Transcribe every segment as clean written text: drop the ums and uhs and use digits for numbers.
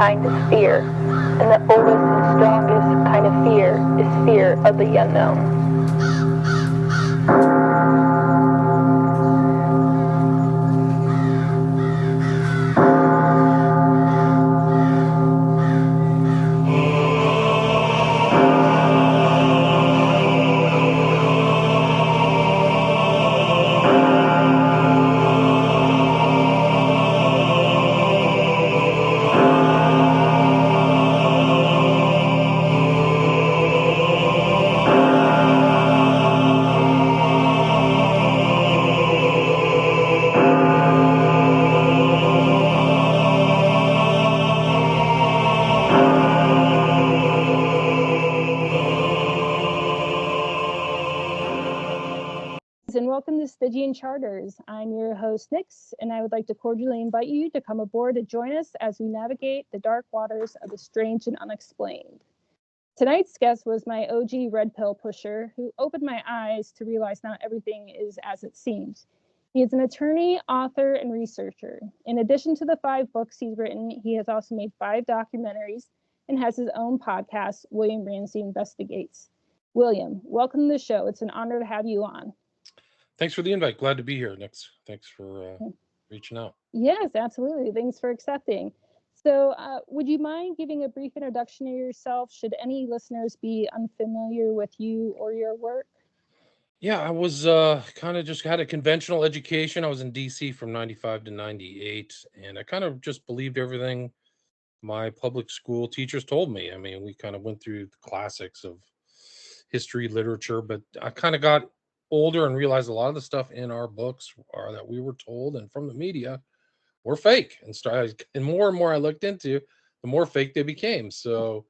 kind is fear, and the oldest and strongest kind of fear is fear of the unknown. And welcome to Stygian Charters. I'm your host, Nix, and I would like to cordially invite you to come aboard to join us as we navigate the dark waters of the strange and unexplained. Tonight's guest was my OG red pill pusher who opened my eyes to realize not everything is as it seems. He is an attorney, author, and researcher. In addition to the 5 books he's written, he has also made 5 documentaries and has his own podcast, William Ramsey Investigates. William, welcome to the show. It's an honor to have you on. Thanks for the invite. Glad to be here, Nix. Thanks for reaching out. Yes, absolutely. Thanks for accepting. So would you mind giving a brief introduction to yourself? Should any listeners be unfamiliar with you or your work? Yeah, I was kind of just had a conventional education. I was in DC from 95 to 98, and I kind of just believed everything my public school teachers told me. I mean, we kind of went through the classics of history, literature, but I kind of got older and realized a lot of the stuff in our books are that we were told and from the media were fake. And more I looked into, the more fake they became. So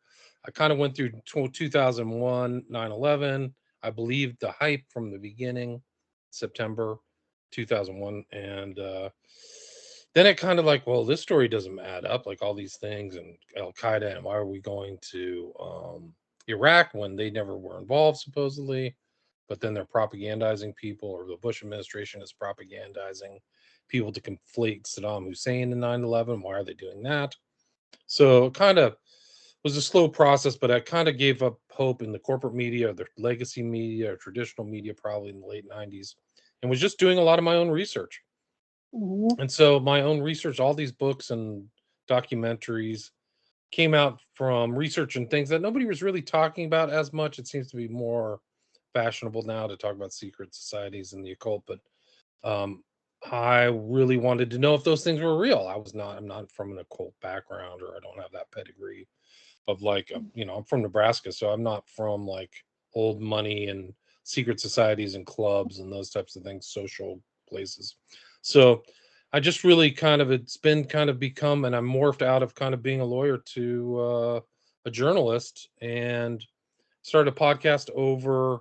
I kind of went through 2001, 9/11. I believed the hype from the beginning, September 2001. And then it kind of like, well, this story doesn't add up, like all these things and Al Qaeda, and why are we going to Iraq when they never were involved, supposedly? But then they're propagandizing people, or the Bush administration is propagandizing people to conflate Saddam Hussein in 9/11. Why are they doing that? So it kind of was a slow process, but I kind of gave up hope in the corporate media, or the legacy media, or traditional media, probably in the late 90s, and was just doing a lot of my own research. Mm-hmm. And so my own research, all these books and documentaries came out from research and things that nobody was really talking about as much. It seems to be more fashionable now to talk about secret societies and the occult, but I really wanted to know if those things were real. I'm not from an occult background, or I don't have that pedigree of like, I'm from Nebraska, so I'm not from like old money and secret societies and clubs and those types of things, social places. So I just really it's been kind of become, and I'm morphed out of kind of being a lawyer to a journalist, and started a podcast over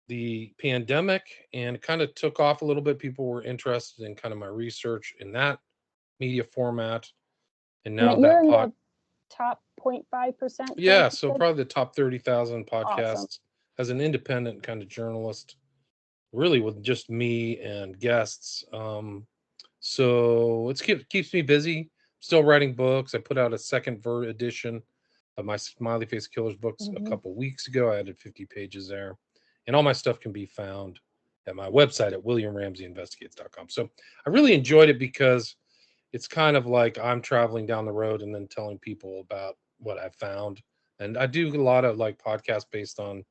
the pandemic, and it kind of took off a little bit. People were interested in kind of my research in that media format. And now you're in the top 0.5%. Yeah, so probably the top 30,000 podcasts Awesome. as an independent kind of journalist, really with just me and guests. So keeps me busy. Still writing books. I put out a second edition of my Smiley Face Killers books a couple weeks ago. I added 50 pages there, and all my stuff can be found at my website at williamramseyinvestigates.com. So I really enjoyed it because it's kind of like I'm traveling down the road and then telling people about what I've found. And I do a lot of like podcasts based on,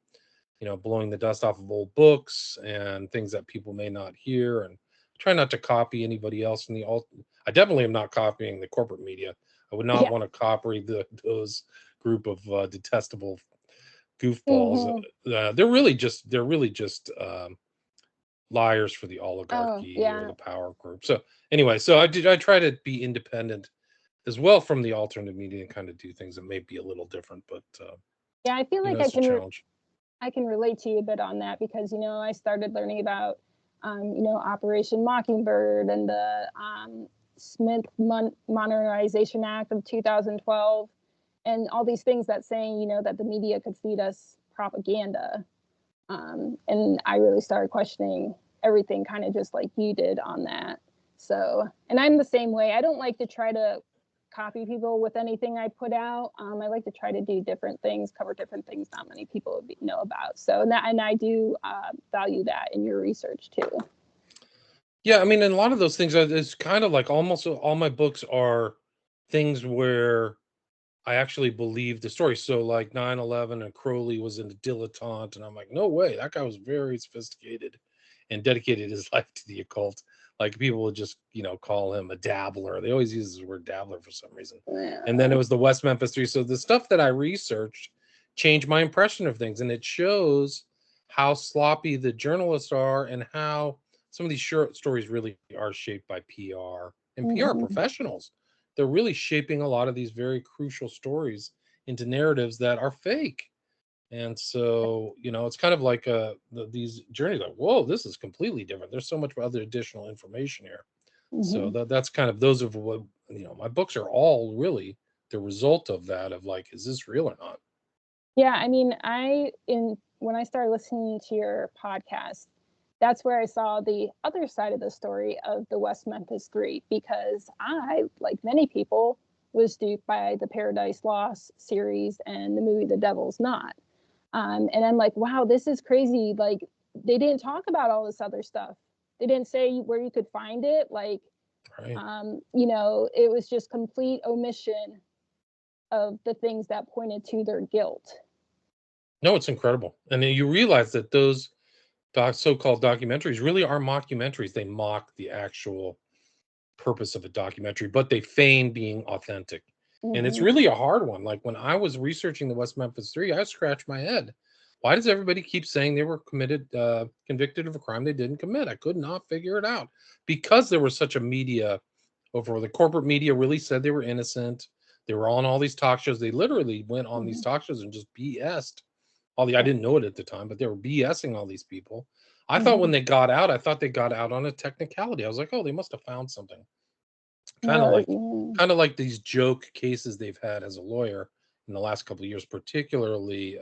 blowing the dust off of old books and things that people may not hear, and try not to copy anybody else in the alt. I definitely am not copying the corporate media. I would not want to copy those group of detestable goofballs. They're really just liars for the oligarchy or the power group. So anyway, I try to be independent as well from the alternative media and kind of do things that may be a little different, but I feel like I can relate to you a bit on that, because I started learning about Operation Mockingbird and the Smith Modernization Act of 2012, and all these things that saying that the media could feed us propaganda. And I really started questioning everything, kind of just like you did on that. So, and I'm the same way. I don't like to try to copy people with anything I put out. I like to try to do different things, cover different things not many people know about. So, and I do value that in your research too. Yeah, I mean, and a lot of those things it's kind of like almost all my books are things where I actually believe the story. So like 9/11 and Crowley was a dilettante, and I'm like, no way, that guy was very sophisticated and dedicated his life to the occult. Like people would just, call him a dabbler. They always use the word dabbler for some reason. Yeah. And then it was the West Memphis Three. So the stuff that I researched changed my impression of things, and it shows how sloppy the journalists are and how some of these short stories really are shaped by PR and PR professionals. They're really shaping a lot of these very crucial stories into narratives that are fake. And so, it's kind of like these journeys like, whoa, this is completely different. There's so much other additional information here. So that's kind of those of what, my books are all really the result of that, of like, is this real or not? Yeah. I mean, when I started listening to your podcast, that's where I saw the other side of the story of the West Memphis Three, because I, like many people, was duped by the Paradise Lost series and the movie The Devil's Knot. And I'm like, wow, this is crazy. Like, they didn't talk about all this other stuff. They didn't say where you could find it. Like, Right. It was just complete omission of the things that pointed to their guilt. No, it's incredible. And then you realize that those so-called documentaries really are mockumentaries. They mock the actual purpose of a documentary, but they feign being authentic. And it's really a hard one. Like when I was researching the West Memphis Three, I scratched my head. Why does everybody keep saying they were convicted of a crime they didn't commit? I could not figure it out, because there was such a media over. The corporate media really said they were innocent. They were on all these talk shows. They literally went on these talk shows and just BS'd I didn't know it at the time, but they were BSing all these people. I thought when they got out, I thought they got out on a technicality. I was like, oh, they must have found something. Kind of like these joke cases they've had as a lawyer in the last couple of years, particularly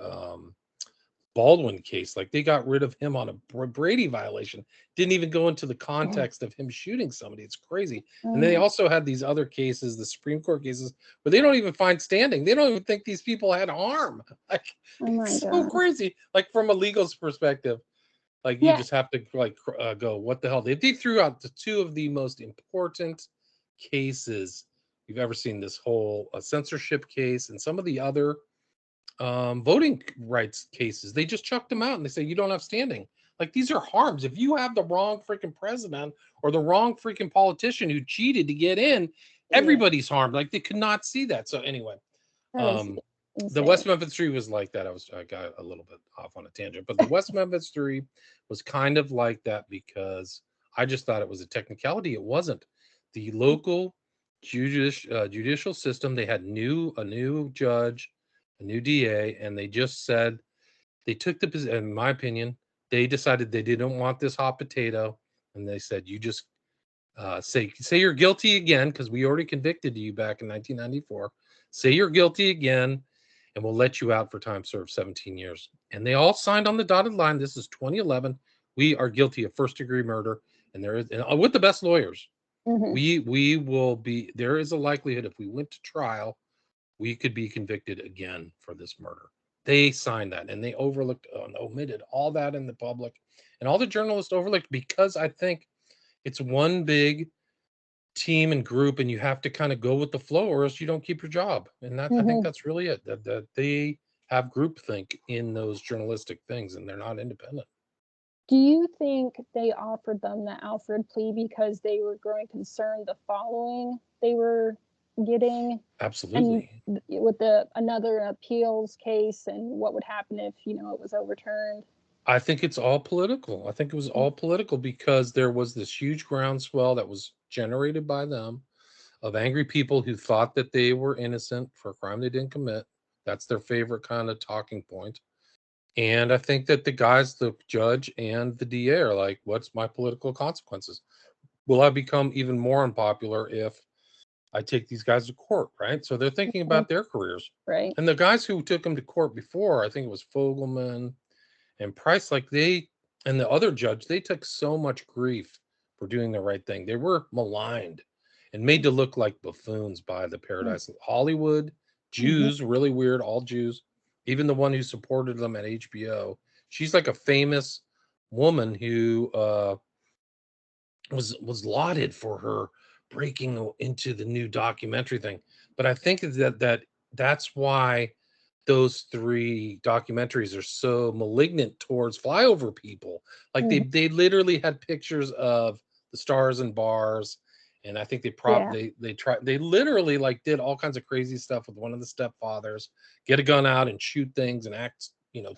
Baldwin case. Like they got rid of him on a Brady violation. Didn't even go into the context of him shooting somebody. It's crazy. And then they also had these other cases, the Supreme Court cases, where they don't even find standing. They don't even think these people had harm. Like it's so crazy. Like from a legal perspective, like you just have to go, what the hell? They threw out the two of the most important cases you've ever seen. This whole censorship case and some of the other voting rights cases. They just chucked them out and they say you don't have standing. Like these are harms. If you have the wrong freaking president or the wrong freaking politician who cheated to get in, everybody's harmed. Like they could not see that. So anyway, the West Memphis Three was like that. I got a little bit off on a tangent, but the West Memphis Three was kind of like that because I just thought it was a technicality. It wasn't. The local judicial system, they had a new judge, a new DA, and they just said they took the position. In my opinion, they decided they didn't want this hot potato, and they said you just say you're guilty again because we already convicted you back in 1994. Say you're guilty again, and we'll let you out for time served, 17 years. And they all signed on the dotted line. This is 2011. We are guilty of first-degree murder, and with the best lawyers. We will be. There is a likelihood if we went to trial, we could be convicted again for this murder. They signed that, and they overlooked and omitted all that in the public, and all the journalists overlooked, because I think it's one big team and group, and you have to kind of go with the flow, or else you don't keep your job. And that I think that's really it. That they have groupthink in those journalistic things, and they're not independent. Do you think they offered them the Alfred plea because they were growing concerned the following they were getting? Absolutely. And with another appeals case, and what would happen if it was overturned? I think it's all political. I think it was all political because there was this huge groundswell that was generated by them of angry people who thought that they were innocent for a crime they didn't commit. That's their favorite kind of talking point. And I think that the guys, the judge and the DA, are like, what's my political consequences? Will I become even more unpopular if I take these guys to court, right? So they're thinking about their careers. Right. And the guys who took them to court before, I think it was Fogelman and Price, like and the other judge, they took so much grief for doing the right thing. They were maligned. and made to look like buffoons by the Paradise Hollywood Jews, really weird, all Jews. Even the one who supported them at HBO, she's like a famous woman who was lauded for her breaking into the new documentary thing. But I think that's why those three documentaries are so malignant towards flyover people. Like they literally had pictures of the stars and bars, and I think they literally like did all kinds of crazy stuff with one of the stepfathers, get a gun out and shoot things and act,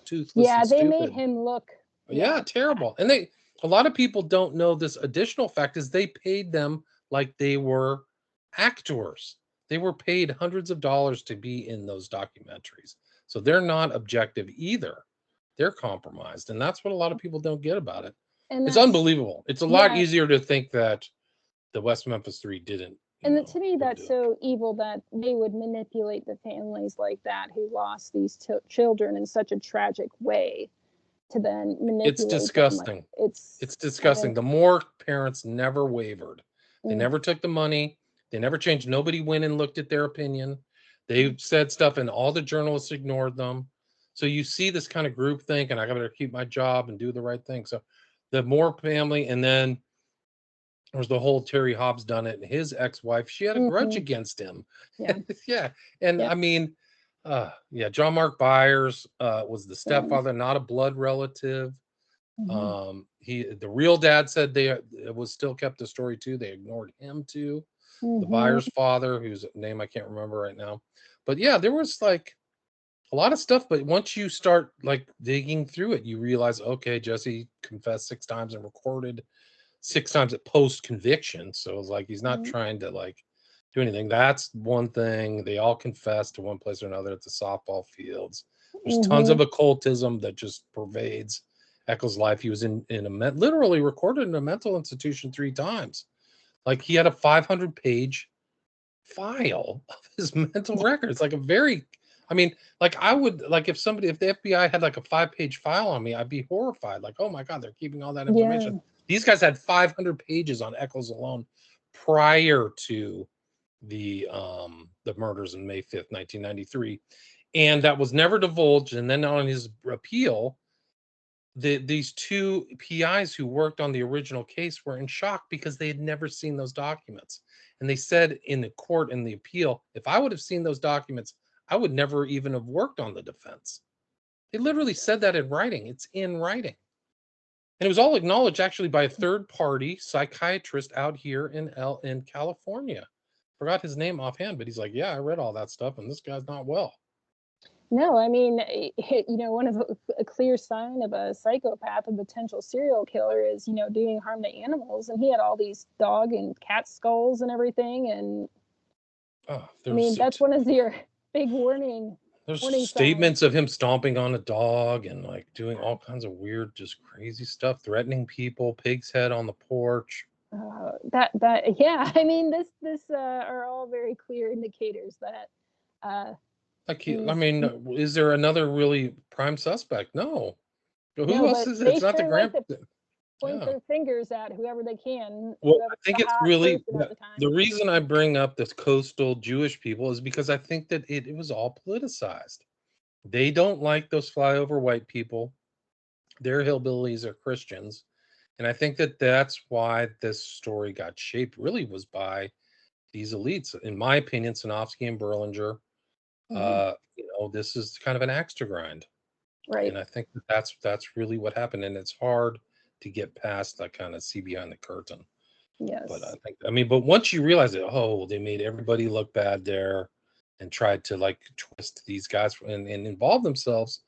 toothless. Yeah, and they stupid. made him look. Yeah, terrible. And a lot of people don't know this additional fact is they paid them like they were actors. They were paid hundreds of dollars to be in those documentaries. So they're not objective either. They're compromised. And that's what a lot of people don't get about it. And it's unbelievable. It's a lot easier to think that the West Memphis Three didn't. And to me, that's so evil that they would manipulate the families like that who lost these children in such a tragic way. To then manipulate. It's disgusting. It's disgusting. The Moore parents never wavered. They never took the money. They never changed. Nobody went and looked at their opinion. They said stuff and all the journalists ignored them. So you see this kind of group think, and I got to keep my job and do the right thing. So the Moore family, and then there was the whole Terry Hobbs done it, and his ex-wife, she had a grudge against him. Yeah. And I mean, John Mark Byers was the stepfather, not a blood relative. The real dad said it was still kept a story too. They ignored him too. The Byers father, whose name I can't remember right now. But yeah, there was like a lot of stuff. But once you start like digging through it, you realize, okay, Jesse confessed 6 times and recorded 6 times at post conviction. So it's like he's not trying to like do anything. That's one thing. They all confess to one place or another at the softball fields. There's tons of occultism that just pervades Eccles' life. He was literally recorded in a mental institution 3 times. Like he had a 500-page file of his mental records. Like I would like if the FBI had like a 5-page file on me, I'd be horrified. Like, oh my God, they're keeping all that information. Yeah. These guys had 500 pages on Eccles alone prior to the murders in May 5th, 1993. And that was never divulged. And then on his appeal, these 2 PIs who worked on the original case were in shock because they had never seen those documents. And they said in the court in the appeal, if I would have seen those documents, I would never even have worked on the defense. They literally said that in writing. It's in writing. And it was all acknowledged actually by a third-party psychiatrist out here in California. Forgot his name offhand, but he's like, yeah, I read all that stuff, and this guy's not well. No, I mean, one of a clear sign of a psychopath, a potential serial killer is, doing harm to animals. And he had all these dog and cat skulls and everything. And that's one of your big warning. There's statements of him stomping on a dog and like doing all kinds of weird, just crazy stuff, threatening people, pig's head on the porch. Yeah. I mean, this are all very clear indicators that. Is there another really prime suspect? No. Who else is it? It's not the grand. Point their fingers at whoever they can. Well, I think it's really the reason I bring up this coastal Jewish people is because I think that it was all politicized. They don't like those flyover white people. Their hillbillies are Christians. And I think that that's why this story got shaped really was by these elites. In my opinion, Sinofsky and Berlinger, this is kind of an axe to grind. Right. And I think that's really what happened. And it's hard to get past that kind of see behind the curtain. Yes. But but once you realize that, they made everybody look bad there and tried to like twist these guys and involve themselves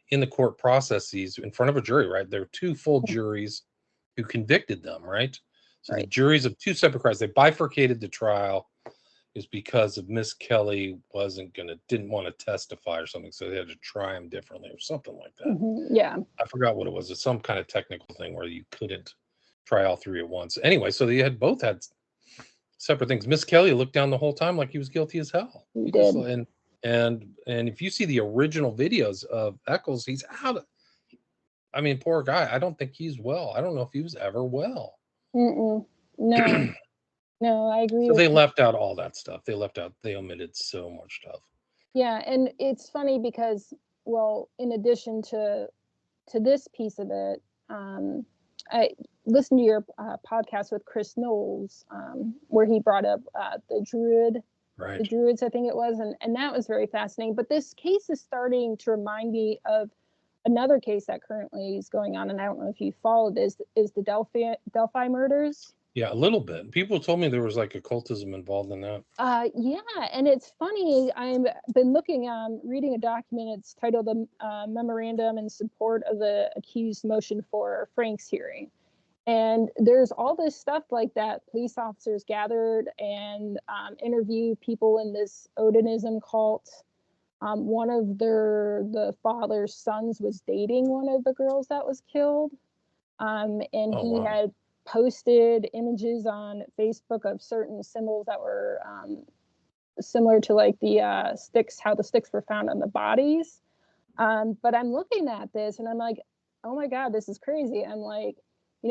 in the court processes in front of a jury, right? There are 2 full juries who convicted them, right? So the juries of 2 separate crimes, they bifurcated the trial is because of Miss Kelly didn't want to testify or something. So they had to try him differently or something like that. Yeah. I forgot what it was. It's some kind of technical thing where you couldn't try all 3 at once. Anyway, so they both had separate things. Miss Kelly looked down the whole time like he was guilty as hell. He did. And if you see the original videos of Eccles, he's out. Poor guy. I don't think he's well. I don't know if he was ever well. No. No, I agree So with they you. left out all that stuff. They omitted so much stuff. Yeah, and it's funny because, well, in addition to this piece of it, I listened to your podcast with Chris Knowles, where he brought up the Right. Druids, I think it was, and that was very fascinating. But this case is starting to remind me of another case that currently is going on, and I don't know if you followed this, is the Delphi murders. Yeah, a little bit. People told me there was like occultism involved in that. Yeah, and it's funny. I've been reading a document. It's titled "The Memorandum in Support of the Accused Motion for Frank's Hearing." And there's all this stuff like that. Police officers gathered and interviewed people in this Odinism cult. One of the father's sons was dating one of the girls that was killed. And he had posted images on Facebook of certain symbols that were similar to like the sticks, how the sticks were found on the bodies. But I'm looking at this and I'm like, oh my God, this is crazy. I'm like,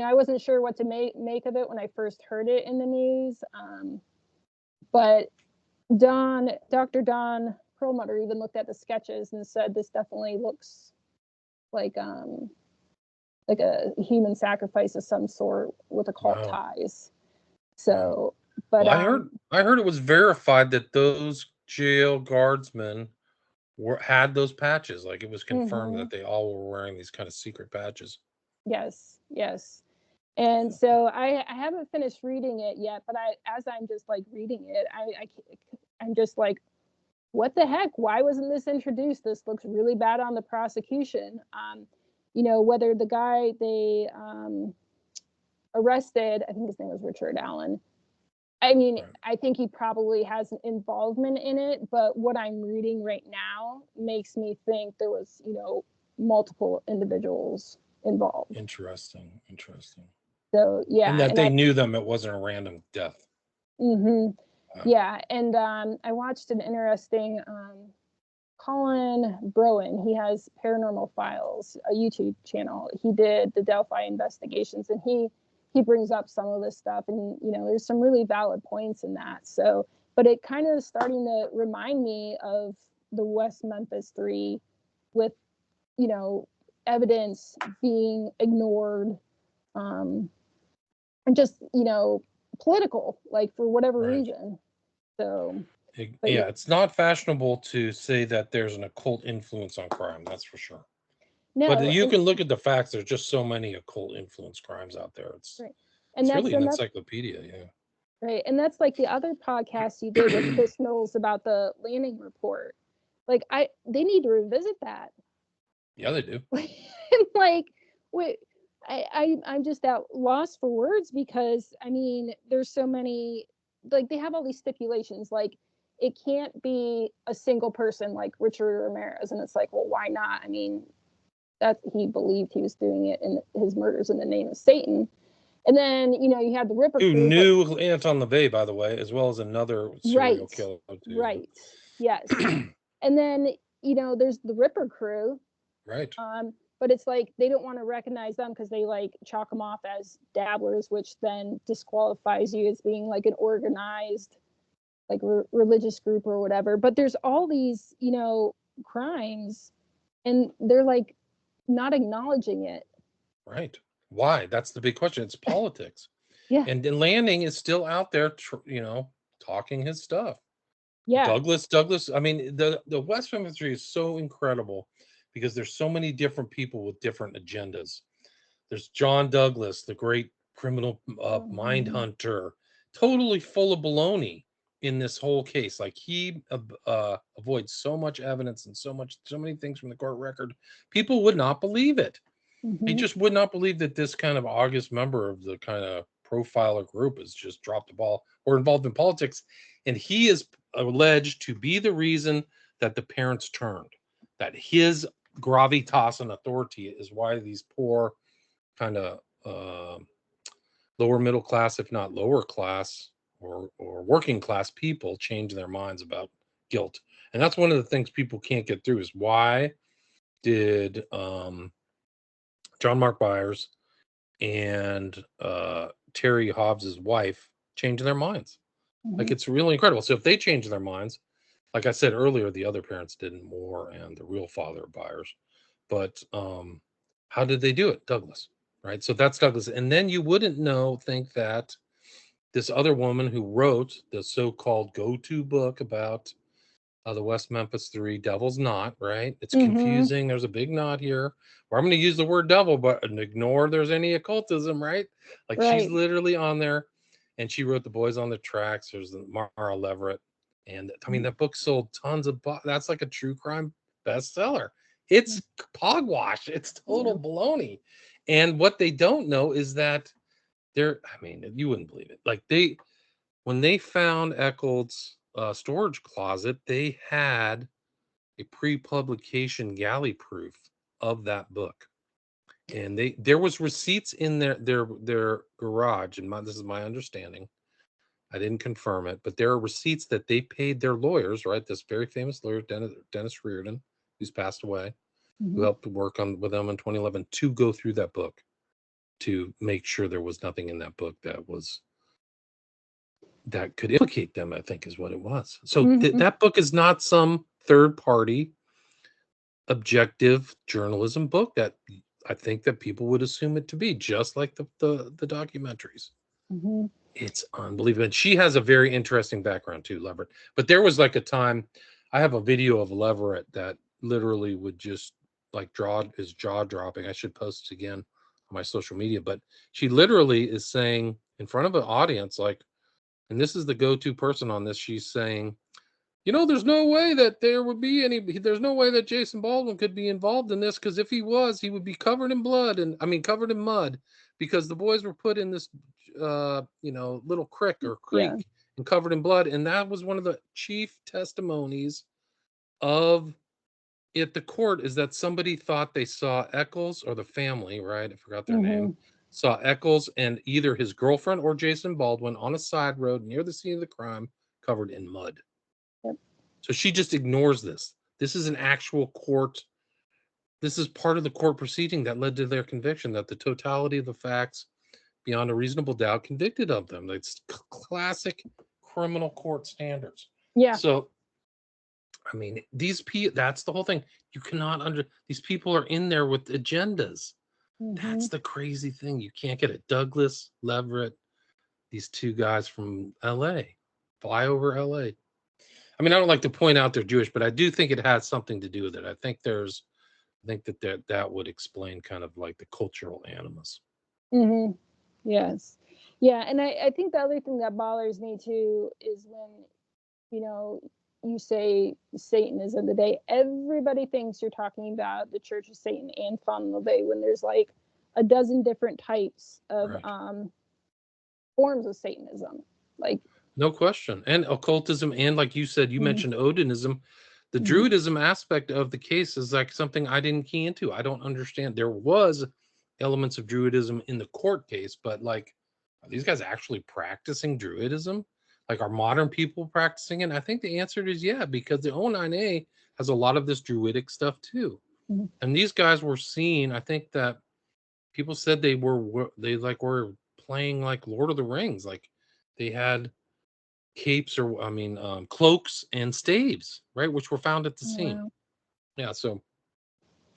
I wasn't sure what to make of it when I first heard it in the news. But Dr. Don Perlmutter even looked at the sketches and said this definitely looks like a human sacrifice of some sort with occult ties. So, but well, I heard it was verified that those jail guardsmen had those patches. Like it was confirmed that they all were wearing these kind of secret patches. Yes. And so I haven't finished reading it yet, but as I'm just like reading it, I'm just like, what the heck? Why wasn't this introduced? This looks really bad on the prosecution. Whether the guy they arrested, I think his name was Richard Allen. I mean, right. I think he probably has an involvement in it, but what I'm reading right now makes me think there was, multiple individuals involved. Interesting. So, yeah. And that they knew them, it wasn't a random death. Yeah. And I watched an interesting Colin Browen. He has Paranormal Files, a YouTube channel. He did the Delphi investigations, and he brings up some of this stuff, and there's some really valid points in that. So, but it kind of is starting to remind me of the West Memphis 3 with evidence being ignored, and just political, like for whatever reason. So yeah, it's not fashionable to say that there's an occult influence on crime, that's for sure. No, but you can look at the facts. There's just so many occult influence crimes out there. It's really an encyclopedia, yeah. Right, and that's like the other podcast you did with Chris Knowles about the Lanning report. Like, they need to revisit that. Yeah, they do. Like, wait, I'm just at loss for words because I mean, there's so many. Like, they have all these stipulations. Like, it can't be a single person like Richard Ramirez, and it's like, well, why not? I mean, that he believed he was doing it in his murders in the name of Satan. And then, you had the Ripper Crew. Who knew Anton LaVey, by the way, as well as another serial killer. Too. Right. Yes. And then, there's the Ripper crew. Right. But it's like they don't want to recognize them because they like chalk them off as dabblers, which then disqualifies you as being like an organized, like religious group or whatever. But there's all these, crimes, and they're like not acknowledging it. Right. Why? That's the big question. It's politics. Yeah. And Lanning is still out there, talking his stuff. Yeah. Douglas. I mean, the West Memphis is so incredible because there's so many different people with different agendas. There's John Douglas, the great criminal mind hunter, totally full of baloney in this whole case. Like he avoids so much evidence and so many things from the court record. People would not believe it. They just would not believe that this kind of august member of the kind of profiler group has just dropped the ball or involved in politics. And he is alleged to be the reason that the parents turned, that his gravitas and authority is why these poor kind of lower middle class, if not lower class or working class people change their minds about guilt. And that's one of the things people can't get through is why did John Mark Byers and Terry Hobbs's wife change their minds. Like, Mhm. it's really incredible. So if they change their minds, like I said earlier, the other parents didn't more, and the real father buyers. But how did they do it? Douglas, right? So that's Douglas. And then you wouldn't think that this other woman who wrote the so-called go-to book about the West Memphis Three, Devil's Knot, right? It's Mhm. confusing. There's a big knot here. Where I'm going to use the word devil, but ignore there's any occultism, right? Like, she's Right. literally on there, and she wrote The Boys on the Tracks. There's the Mara Leverett, and I mean that book sold tons of. That's like a true crime bestseller. It's hogwash. It's Yeah. total baloney. And what they don't know is that I mean, you wouldn't believe it. Like, when they found Eccles' storage closet, they had a pre-publication galley proof of that book, and there was receipts in their garage. And this is my understanding. I didn't confirm it, but there are receipts that they paid their lawyers. Right, this very famous lawyer, Dennis Reardon, who's passed away, who Mhm. helped work with them in 2011 to go through that book to make sure there was nothing in that book that could implicate them, I think is what it was. So Mhm. that book is not some third party objective journalism book that I think that people would assume it to be, just like the documentaries. Mhm. It's unbelievable. And she has a very interesting background too, Leverett. But there was like a time, I have a video of Leverett that literally would just like his jaw dropping. I should post it again on my social media. But she literally is saying in front of an audience, like, and this is the go-to person on this, she's saying, there's no way that there's no way that Jason Baldwin could be involved in this, because if he was, he would be covered in blood, and I mean covered in mud, because the boys were put in this little Yeah. creek and covered in blood. And that was one of the chief testimonies of at the court, is that somebody thought they saw Eccles, or the family, right? I forgot their name. Mhm. Saw Eccles and either his girlfriend or Jason Baldwin on a side road near the scene of the crime, covered in mud. Yep. So she just ignores this. This is an actual court. This is part of the court proceeding that led to their conviction, that the totality of the facts beyond a reasonable doubt convicted of them. It's classic criminal court standards. Yeah. So, I mean, that's the whole thing. You cannot these people are in there with agendas. That's Mhm. the crazy thing. You can't get it. Douglas, Leverett, these two guys from LA, fly over LA. I mean, I don't like to point out they're Jewish, but I do think it has something to do with it. I think that would explain kind of like the cultural animus. Mhm. Yes. Yeah, and I think the other thing that bothers me too is when, you know, you say Satanism today, everybody thinks you're talking about the Church of Satan and Fawn Bay, when there's like a dozen different types of Right. forms of Satanism. Like, No question. And occultism, and like you said, you mhm. mentioned Odinism. The Mhm. Druidism aspect of the case is like something I didn't key into. I don't understand. There was elements of Druidism in the court case, but like, are these guys actually practicing Druidism? Like, are modern people practicing it? And I think the answer is yeah, because the O9A has a lot of this Druidic stuff too. Mhm. And these guys were seen, I think that people said they were playing like Lord of the Rings. Like, they had capes, or I mean cloaks and staves, right, which were found at the Oh, scene. wow. Yeah, so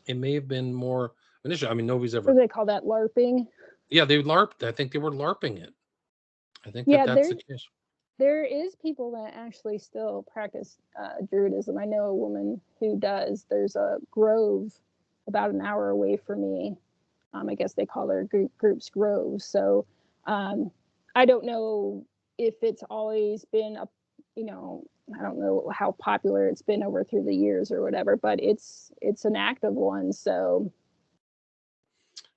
it may have been more initial. I mean, nobody's What ever. do they call that? LARPing? Yeah, they larped. I think they were larping it. I think that Yeah, that's the case. there is people that actually still practice Druidism. I know a woman who does. There's a grove about an hour away from me. I guess they call their groups groves. So I don't know if it's always been you know, I don't know how popular it's been over through the years or whatever, but it's an active one. So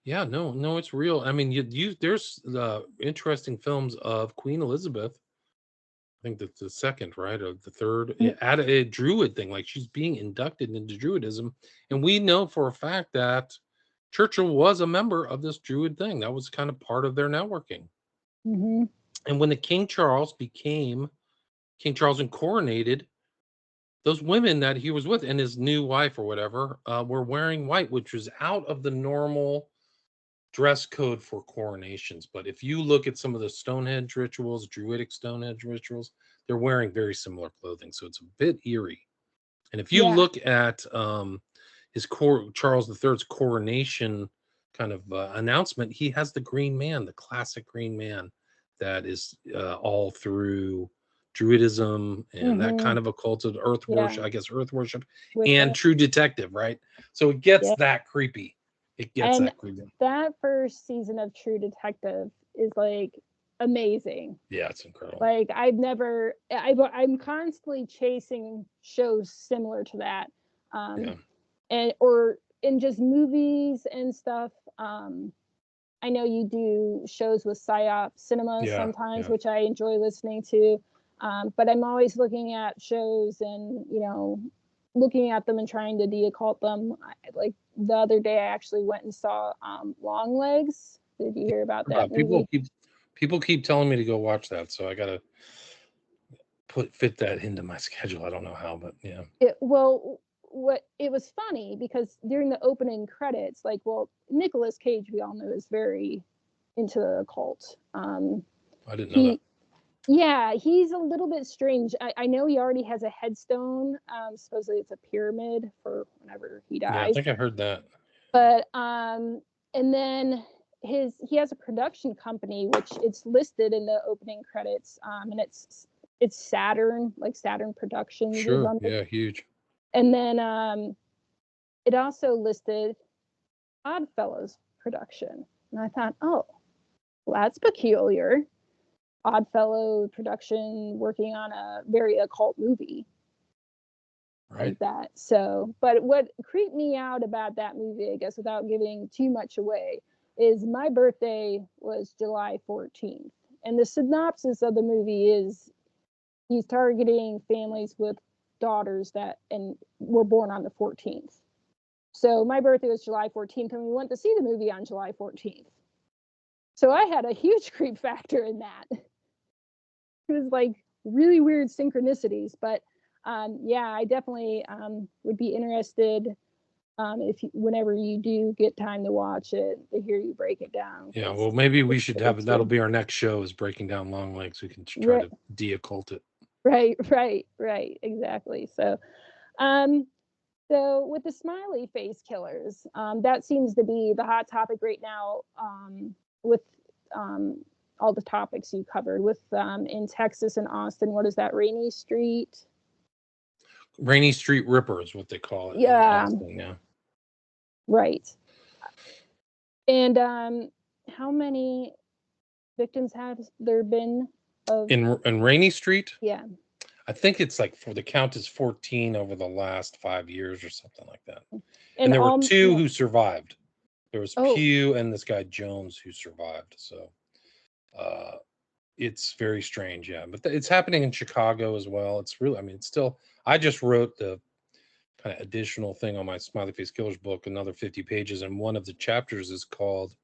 Yeah, no, it's real. I mean, you there's interesting films of Queen Elizabeth. I think that's the second, right, or the third, at a Druid thing, like she's being inducted into Druidism, and we know for a fact that Churchill was a member of this Druid thing. That was kind of part of their networking. mm-hmm. And when the King Charles and coronated, those women that he was with and his new wife or whatever were wearing white, which was out of the normal dress code for coronations, but if you look at some of the Stonehenge rituals, Druidic Stonehenge rituals, they're wearing very similar clothing, so it's a bit eerie. And if you Yeah. look at Charles III's coronation kind of announcement, he has the green man, the classic green man that is all through Druidism and that kind of occulted earth worship, I guess earth worship, With and it. True Detective, right? So it gets Yeah. that creepy. It gets And that creepy. that first season of True Detective is like amazing. Yeah, it's incredible. Like I'm constantly chasing shows similar to that, Yeah. and or in just movies and stuff. I know you do shows with PSYOP Cinema Yeah, sometimes, yeah. which I enjoy listening to. But I'm always looking at shows and, you know, looking at them and trying to de-occult them. Like the other day, I actually went and saw Long Legs. Did you hear about that movie? People keep telling me to go watch that, so I gotta fit that into my schedule. I don't know how, but yeah. What it was funny because during the opening credits, like, well, Nicolas Cage, we all know, is very into the occult. I didn't know that. Yeah, he's a little bit strange. I know he already has a headstone. Supposedly it's a pyramid for whenever he dies. Yeah, I think I heard that. But and then he has a production company which it's listed in the opening credits. And it's Saturn, like Saturn Productions or Sure. something. Yeah, huge. And then it also listed Oddfellows production. And I thought, oh, well, that's peculiar. Oddfellow production working on a very occult movie. Right. Like that. So, but what creeped me out about that movie, I guess, without giving too much away, is my birthday was July 14th. And the synopsis of the movie is he's targeting families with daughters that and were born on the 14th. So my birthday was July 14th, and we went to see the movie on July 14th. So I had a huge creep factor in that. It was like really weird synchronicities, but yeah, I definitely would be interested whenever you do get time to watch it, to hear you break it down. Yeah, well, maybe we should have it. That'll be our next show, is breaking down Long Legs. We can try to de-occult it. Right, exactly. So, so with the smiley face killers, that seems to be the hot topic right now. With all the topics you covered with in Texas and Austin. What is that? Rainy Street Ripper is what they call it. Yeah. In Austin, yeah. Right. And how many victims have there been of in Rainy Street? Yeah. I think it's like the count is 14 over the last 5 years or something like that. And there were two who survived. There was Oh. Pugh and this guy Jones who survived. So it's very strange, yeah. But it's happening in Chicago as well. It's really, I mean, it's still. I just wrote the kind of additional thing on my Smiley Face Killers book, another 50 pages, and one of the chapters is called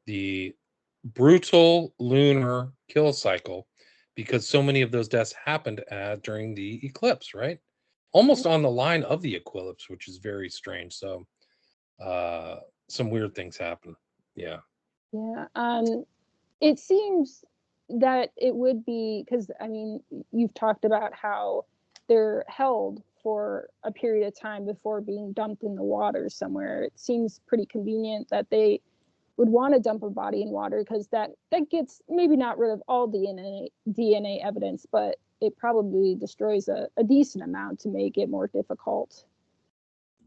"The Brutal Lunar Kill Cycle," because so many of those deaths happened during the eclipse, right? Almost on the line of the eclipse, which is very strange. So some weird things happen. Yeah. Yeah. It seems that it would be, because I mean, you've talked about how they're held for a period of time before being dumped in the water somewhere. It seems pretty convenient that they would want to dump a body in water, because that gets maybe not rid of all DNA evidence, but it probably destroys a decent amount to make it more difficult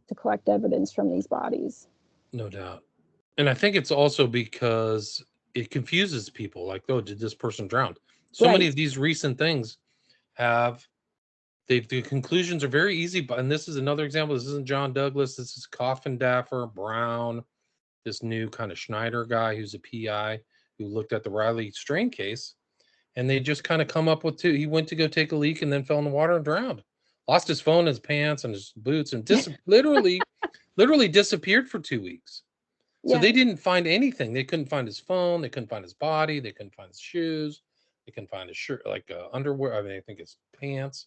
to collect evidence from these bodies. No doubt. And I think it's also because it confuses people, like, oh, did this person drown? So many of these recent things have the conclusions are very easy, and this is another example. This isn't John Douglas, this is Coffin Daffer, Brown, this new kind of Schneider guy who's a PI who looked at the Riley Strain case, and they just kind of come up with he went to go take a leak and then fell in the water and drowned. Lost his phone, his pants, and his boots, and literally disappeared for 2 weeks. So they didn't find anything. They couldn't find his phone. They couldn't find his body. They couldn't find his shoes. They couldn't find his shirt, like underwear. I mean, I think his pants.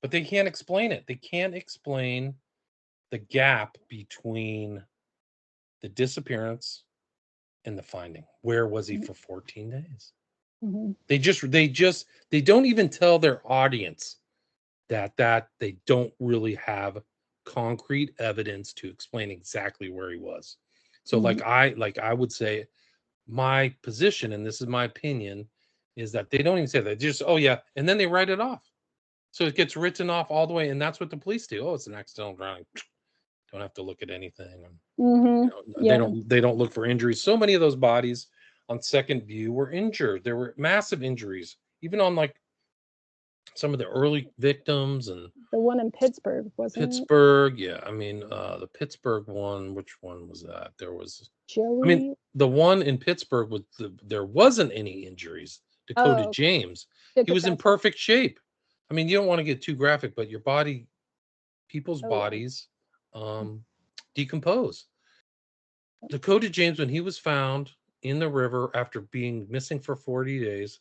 But they can't explain it. They can't explain the gap between the disappearance in the finding. Where was he for 14 days? Mhm. They don't even tell their audience that they don't really have concrete evidence to explain exactly where he was. So Mhm. I would say my position, and this is my opinion, is that they don't even say that. They just, oh yeah, and then they write it off. So it gets written off all the way, and that's what the police do. Oh, it's an accidental drowning. Don't have to look at anything. Mhm. Yeah. They don't look for injuries. So many of those bodies on second view were injured. There were massive injuries, even on like some of the early victims. And The one in Pittsburgh, wasn't it? Pittsburgh, yeah. I mean, the Pittsburgh one, which one was that? There was, I mean, Joey. the one in Pittsburgh with there wasn't any injuries. Dakota Oh, James, he was in that's right. perfect shape. I mean, you don't want to get too graphic, but people's Oh, yeah. bodies decompose. Dakota James, when he was found in the river after being missing for 40 days,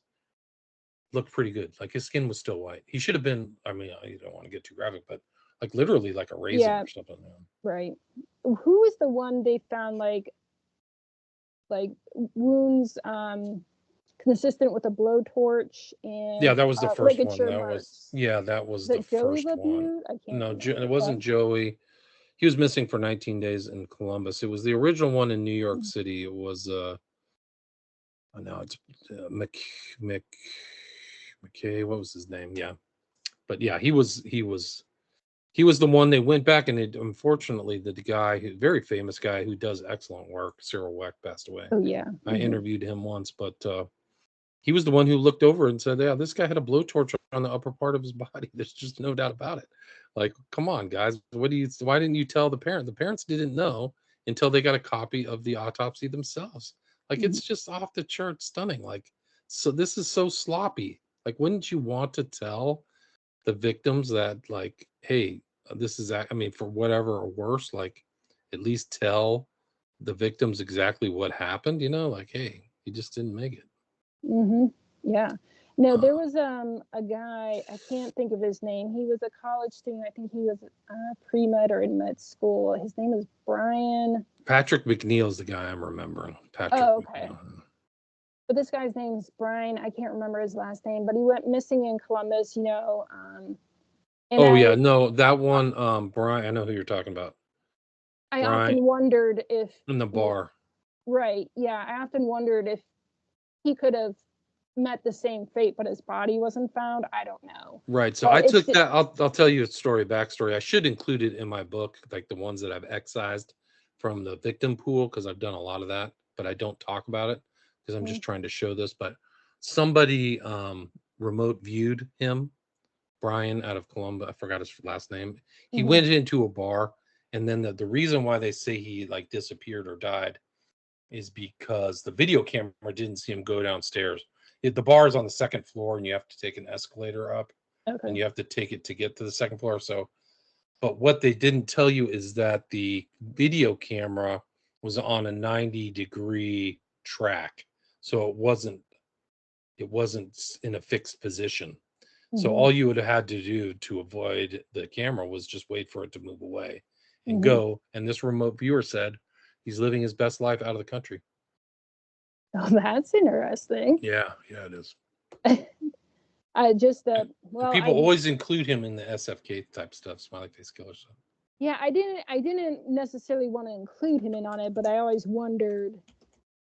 looked pretty good. Like his skin was still white. He should have been, I mean, you don't want to get too graphic, but like literally like a raisin Yeah. or something. Right. Who was the one they found like wounds consistent with a blowtorch and Yeah, that was the first one. ligature That marks? was Was the it Joey first one. LaBute? I can't No, remember. it wasn't Joey. He was missing for 19 days in Columbus. It was the original one in New York City. It was now it's Mc McKay. What was his name? Yeah, but yeah, he was the one. They went back, and unfortunately, the guy, very famous guy who does excellent work, Cyril Weck, passed away. Oh yeah. I interviewed him once, but he was the one who looked over and said, "Yeah, this guy had a blowtorch on the upper part of his body. There's just no doubt about it." Like, come on, guys, why didn't you tell the parent? The parents didn't know until they got a copy of the autopsy themselves. Like, it's just off the chart stunning. Like, so this is so sloppy. Like, wouldn't you want to tell the victims that, like, hey, this is, I mean, for whatever or worse, like, at least tell the victims exactly what happened, like, hey, you just didn't make it. Mm-hmm. Yeah. No, there was a guy, I can't think of his name. He was a college student. I think he was pre-med or in med school. His name is Brian. Patrick McNeil's the guy I'm remembering. Patrick okay. McNeil. But this guy's name is Brian. I can't remember his last name, but he went missing in Columbus, yeah, no, that one, Brian, I know who you're talking about. I often wondered if in the bar. Right. Yeah. I often wondered if he could have met the same fate, but his body wasn't found. I don't know. Right. So I took that. I'll tell you a backstory. I should include it in my book, like the ones that I've excised from the victim pool, because I've done a lot of that, but I don't talk about it because I'm just trying to show this. But somebody remote viewed him, Brian, out of Columbus. I forgot his last name. He went into a bar, and then the reason why they say he like disappeared or died is because the video camera didn't see him go downstairs. The bar is on the second floor, and you have to take an escalator up, and you have to take it to get to the second floor. So, but what they didn't tell you is that the video camera was on a 90-degree track, so it wasn't in a fixed position. So all you would have had to do to avoid the camera was just wait for it to move away and go. And this remote viewer said he's living his best life out of the country. Oh, that's interesting. Yeah, it is. People always include him in the SFK type stuff, smiley face killer stuff. Yeah, I didn't necessarily want to include him in on it, but I always wondered.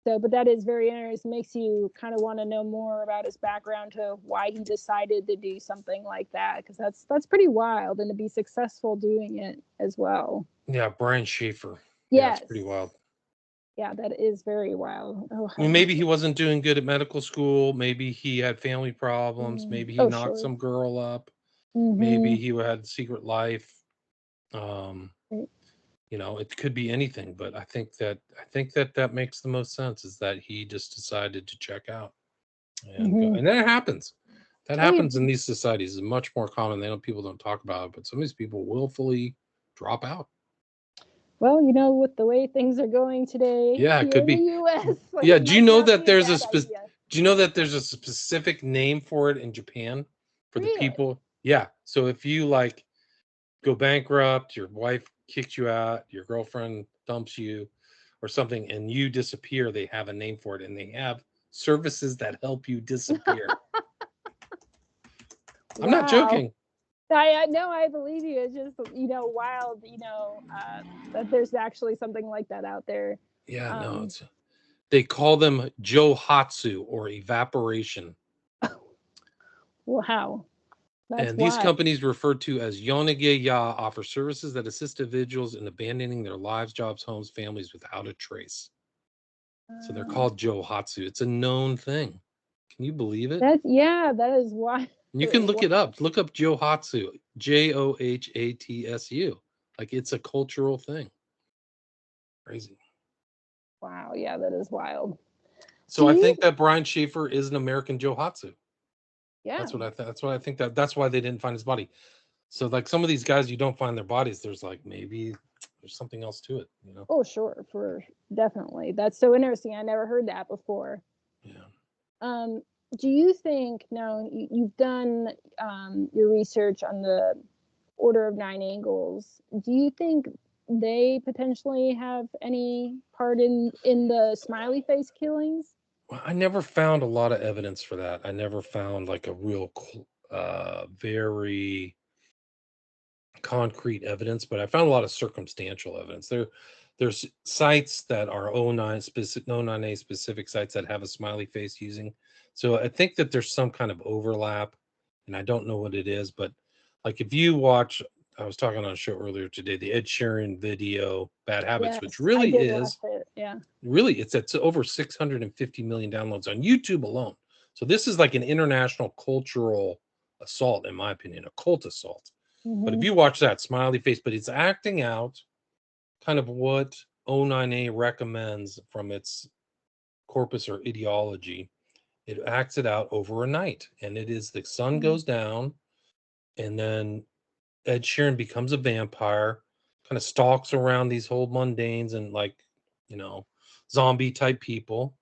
So, but that is very interesting. Makes you kind of want to know more about his background to why he decided to do something like that, because that's pretty wild, and to be successful doing it as well. Yeah, Brian Schaefer. Yes. Yeah, it's pretty wild. Yeah, that is very wild. Well, maybe he wasn't doing good at medical school. Maybe he had family problems. Maybe he knocked some girl up. Maybe he had a secret life. It could be anything, but I think that makes the most sense, is that he just decided to check out and go. And that happens. That happens in these societies. It's much more common. People don't talk about it, but some of these people willfully drop out. Well, with the way things are going today, it could be in the U.S. Yeah, do you know that there's a specific name for it in Japan for the people? Yeah, so if you like go bankrupt, your wife kicks you out, your girlfriend dumps you, or something and you disappear, they have a name for it, and they have services that help you disappear. I'm not joking. I no, I believe you. It's just, wild, that there's actually something like that out there. Yeah, no, they call them Johatsu, or evaporation. Wow. That's And these wild. companies, referred to as Yonage-ya, offer services that assist individuals in abandoning their lives, jobs, homes, families without a trace. So they're called Johatsu. It's a known thing. Can you believe it? That is wild. You can look it up. Look up Johatsu, Johatsu. Like, it's a cultural thing. Crazy. Wow. Yeah, that is wild. So I think that Brian Schaefer is an American Johatsu. Yeah. That's what I think. That's what I think. That's why they didn't find his body. So, like, some of these guys, you don't find their bodies. There's like, maybe there's something else to it, Oh, sure, for definitely. That's so interesting. I never heard that before. Yeah. Do you think, now you've done your research on the Order of Nine Angles? Do you think they potentially have any part in the smiley face killings? Well, I never found a lot of evidence for that. I never found like a real, very concrete evidence, but I found a lot of circumstantial evidence. There's sites that are 09A specific sites that have a smiley face using. So I think that there's some kind of overlap, and I don't know what it is, but like, if you watch, I was talking on a show earlier today, the Ed Sheeran video Bad Habits, Yes, which I really did is watch it. Yeah. really, it's over 650 million downloads on YouTube alone. So this is like an international cultural assault, in my opinion, a cult assault. But if you watch that smiley face, but it's acting out kind of what O9A recommends from its corpus or ideology. It acts it out over a night, and it is the sun goes down, and then Ed Sheeran becomes a vampire, kind of stalks around these whole mundanes and, like, zombie type people.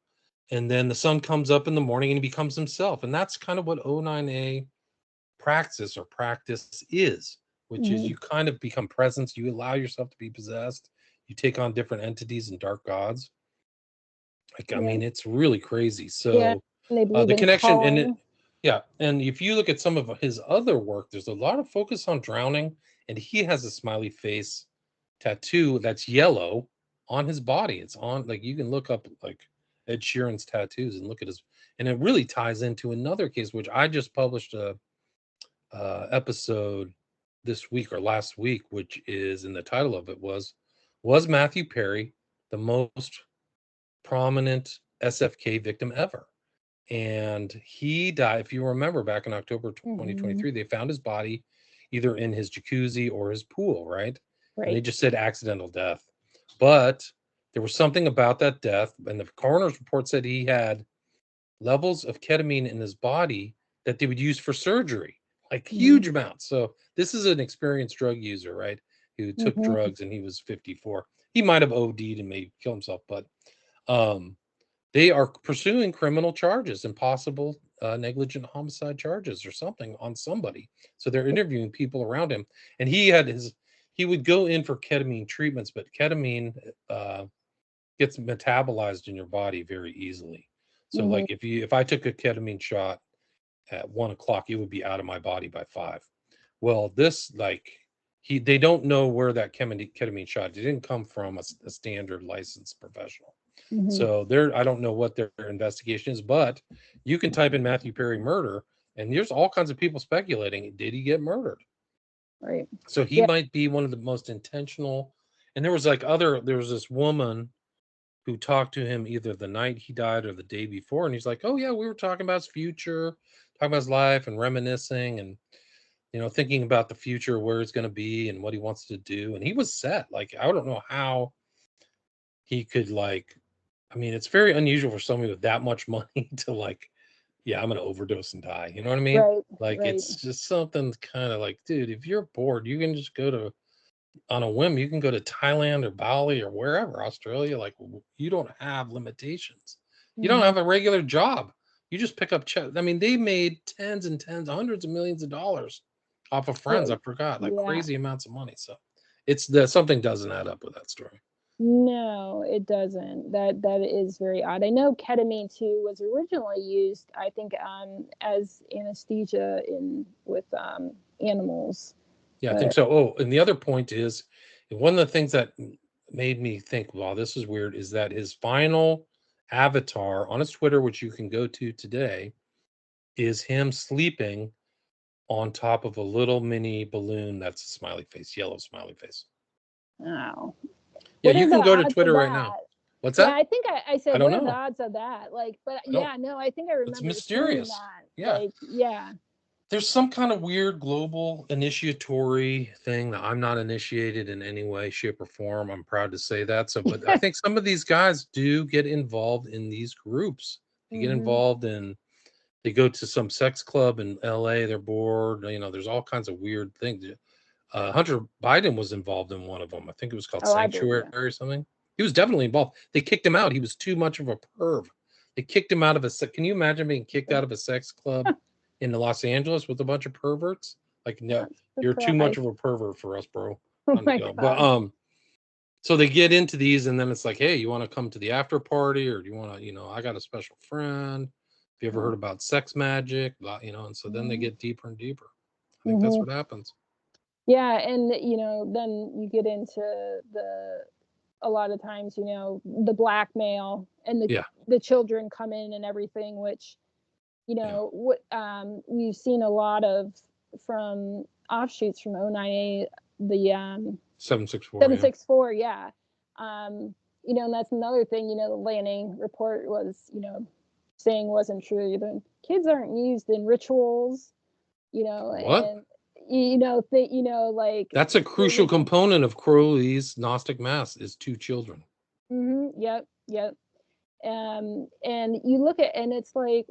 And then the sun comes up in the morning and he becomes himself. And that's kind of what O9A practice is, which is you kind of become presence. You allow yourself to be possessed. You take on different entities and dark gods. Like, I mean, it's really crazy. So they believe the in connection, calling. and if you look at some of his other work, there's a lot of focus on drowning, and he has a smiley face tattoo that's yellow on his body. It's on, like, you can look up like Ed Sheeran's tattoos and look at his, and it really ties into another case, which I just published a episode this week or last week, which is, in the title of it was Matthew Perry the most prominent SFK victim ever? And he died, if you remember, back in October 2023. They found his body either in his jacuzzi or his pool, right? And they just said accidental death. But there was something about that death, and the coroner's report said he had levels of ketamine in his body that they would use for surgery, like huge amounts. So this is an experienced drug user, right, who took drugs, and he was 54. He might have OD'd and maybe killed himself, but they are pursuing criminal charges and possible negligent homicide charges or something on somebody. So they're interviewing people around him, and he would go in for ketamine treatments, but ketamine gets metabolized in your body very easily. So like, if I took a ketamine shot at 1 o'clock, it would be out of my body by 5. Well, this, like, they don't know where that ketamine shot. It didn't come from a standard licensed professional. So I don't know what their investigation is, but you can type in Matthew Perry murder, and there's all kinds of people speculating, did he get murdered? Right. So he might be one of the most intentional. And there was this woman who talked to him either the night he died or the day before, and he's like, oh yeah, we were talking about his future, talking about his life, and reminiscing, and thinking about the future, where he's going to be and what he wants to do. And he was set. Like, I don't know how he could, like, I mean, it's very unusual for somebody with that much money to, like, yeah, I'm going to overdose and die. You know what I mean? Right. Like, it's just something kind of like, dude, if you're bored, you can just on a whim, you can go to Thailand or Bali or wherever, Australia. Like, you don't have limitations. You don't have a regular job. You just pick up checks. I mean, they made tens and tens, hundreds of millions of dollars off of friends. I forgot, like, crazy amounts of money. So something doesn't add up with that story. No, it doesn't. That is very odd. I know ketamine too was originally used, I think, as anesthesia with animals. Yeah, I think But so. Oh, and the other point is, one of the things that made me think, wow, this is weird, is that his final avatar on his Twitter, which you can go to today, is him sleeping on top of a little mini balloon that's a smiley face, yellow smiley face. wow, Yeah, what you are the can go to odds of Twitter right now. that? What's Yeah, that? I think I I said, don't what are the know. odds of that? Like, but I don't. yeah, no, I think I It's remember seeing mysterious. that. Yeah. Like, yeah. There's some kind of weird global initiatory thing that I'm not initiated in any way, shape, or form. I'm proud to say that. So, but I think some of these guys do get involved in these groups. They get Hmm. involved in, they go to some sex club in LA, they're bored. There's all kinds of weird things. Hunter Biden was involved in one of them. I think it was called Oh, I believe Sanctuary you. or something. He was definitely involved. They kicked him out. He was too much of a perv. They kicked him out of can you imagine being kicked out of a sex club in Los Angeles with a bunch of perverts? Like, no, Not you're too much of surprised. a pervert for us, bro. Oh Time to my go. But God. so they get into these, and then it's like, hey, you want to come to the after party, or do you want to, I got a special friend. Have you ever heard about sex magic? And so then they get deeper and deeper. I think that's Hmm. what happens. Yeah, and then you get into a lot of times, the blackmail and Yeah. the children come in and everything, which Yeah. what we've seen a lot of from offshoots from 09A, the 764. Yeah. 764, yeah. And that's another thing, the Lanning report was, saying wasn't true. The kids aren't used in rituals, What? and like That's a crucial religion. component of Crowley's Gnostic Mass is two children. Yep, yep. And you look at, and it's like,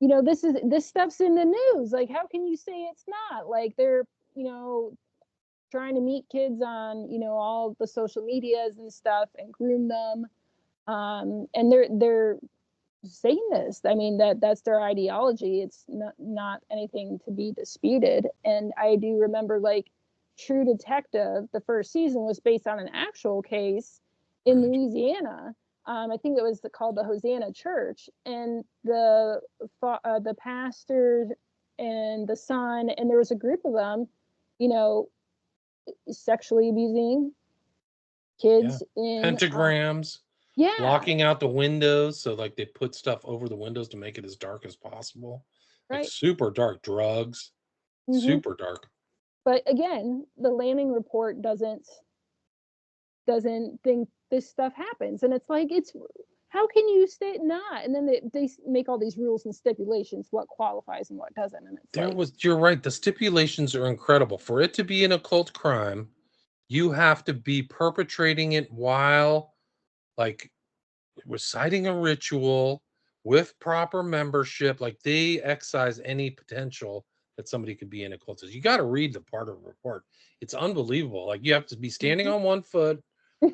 this stuff's in the news. Like, how can you say it's not? Like, they're trying to meet kids on all the social medias and stuff and groom them, and they're Satanists. I mean, that's their ideology. It's not anything to be disputed. And I do remember, like, True Detective, the first season was based on an actual case in Right. Louisiana. I think it was called the Hosanna Church, and the pastor and the son, and there was a group of them, you know, sexually abusing Yeah. kids in Pentagrams, yeah, blocking out the windows. So, like, they put stuff over the windows to make it as dark as possible. Like, right. super dark drugs, Hmm. super dark. But again, the Lanning report doesn't think this stuff happens, and it's like, it's how can you say not? And then they make all these rules and stipulations, what qualifies and what doesn't, and it's like, You're right. The stipulations are incredible. For it to be an occult crime, you have to be perpetrating it while, like, reciting a ritual with proper membership. Like, they excise any potential that somebody could be an occultist. You got to read the part of the report. It's unbelievable. Like, you have to be standing on one foot,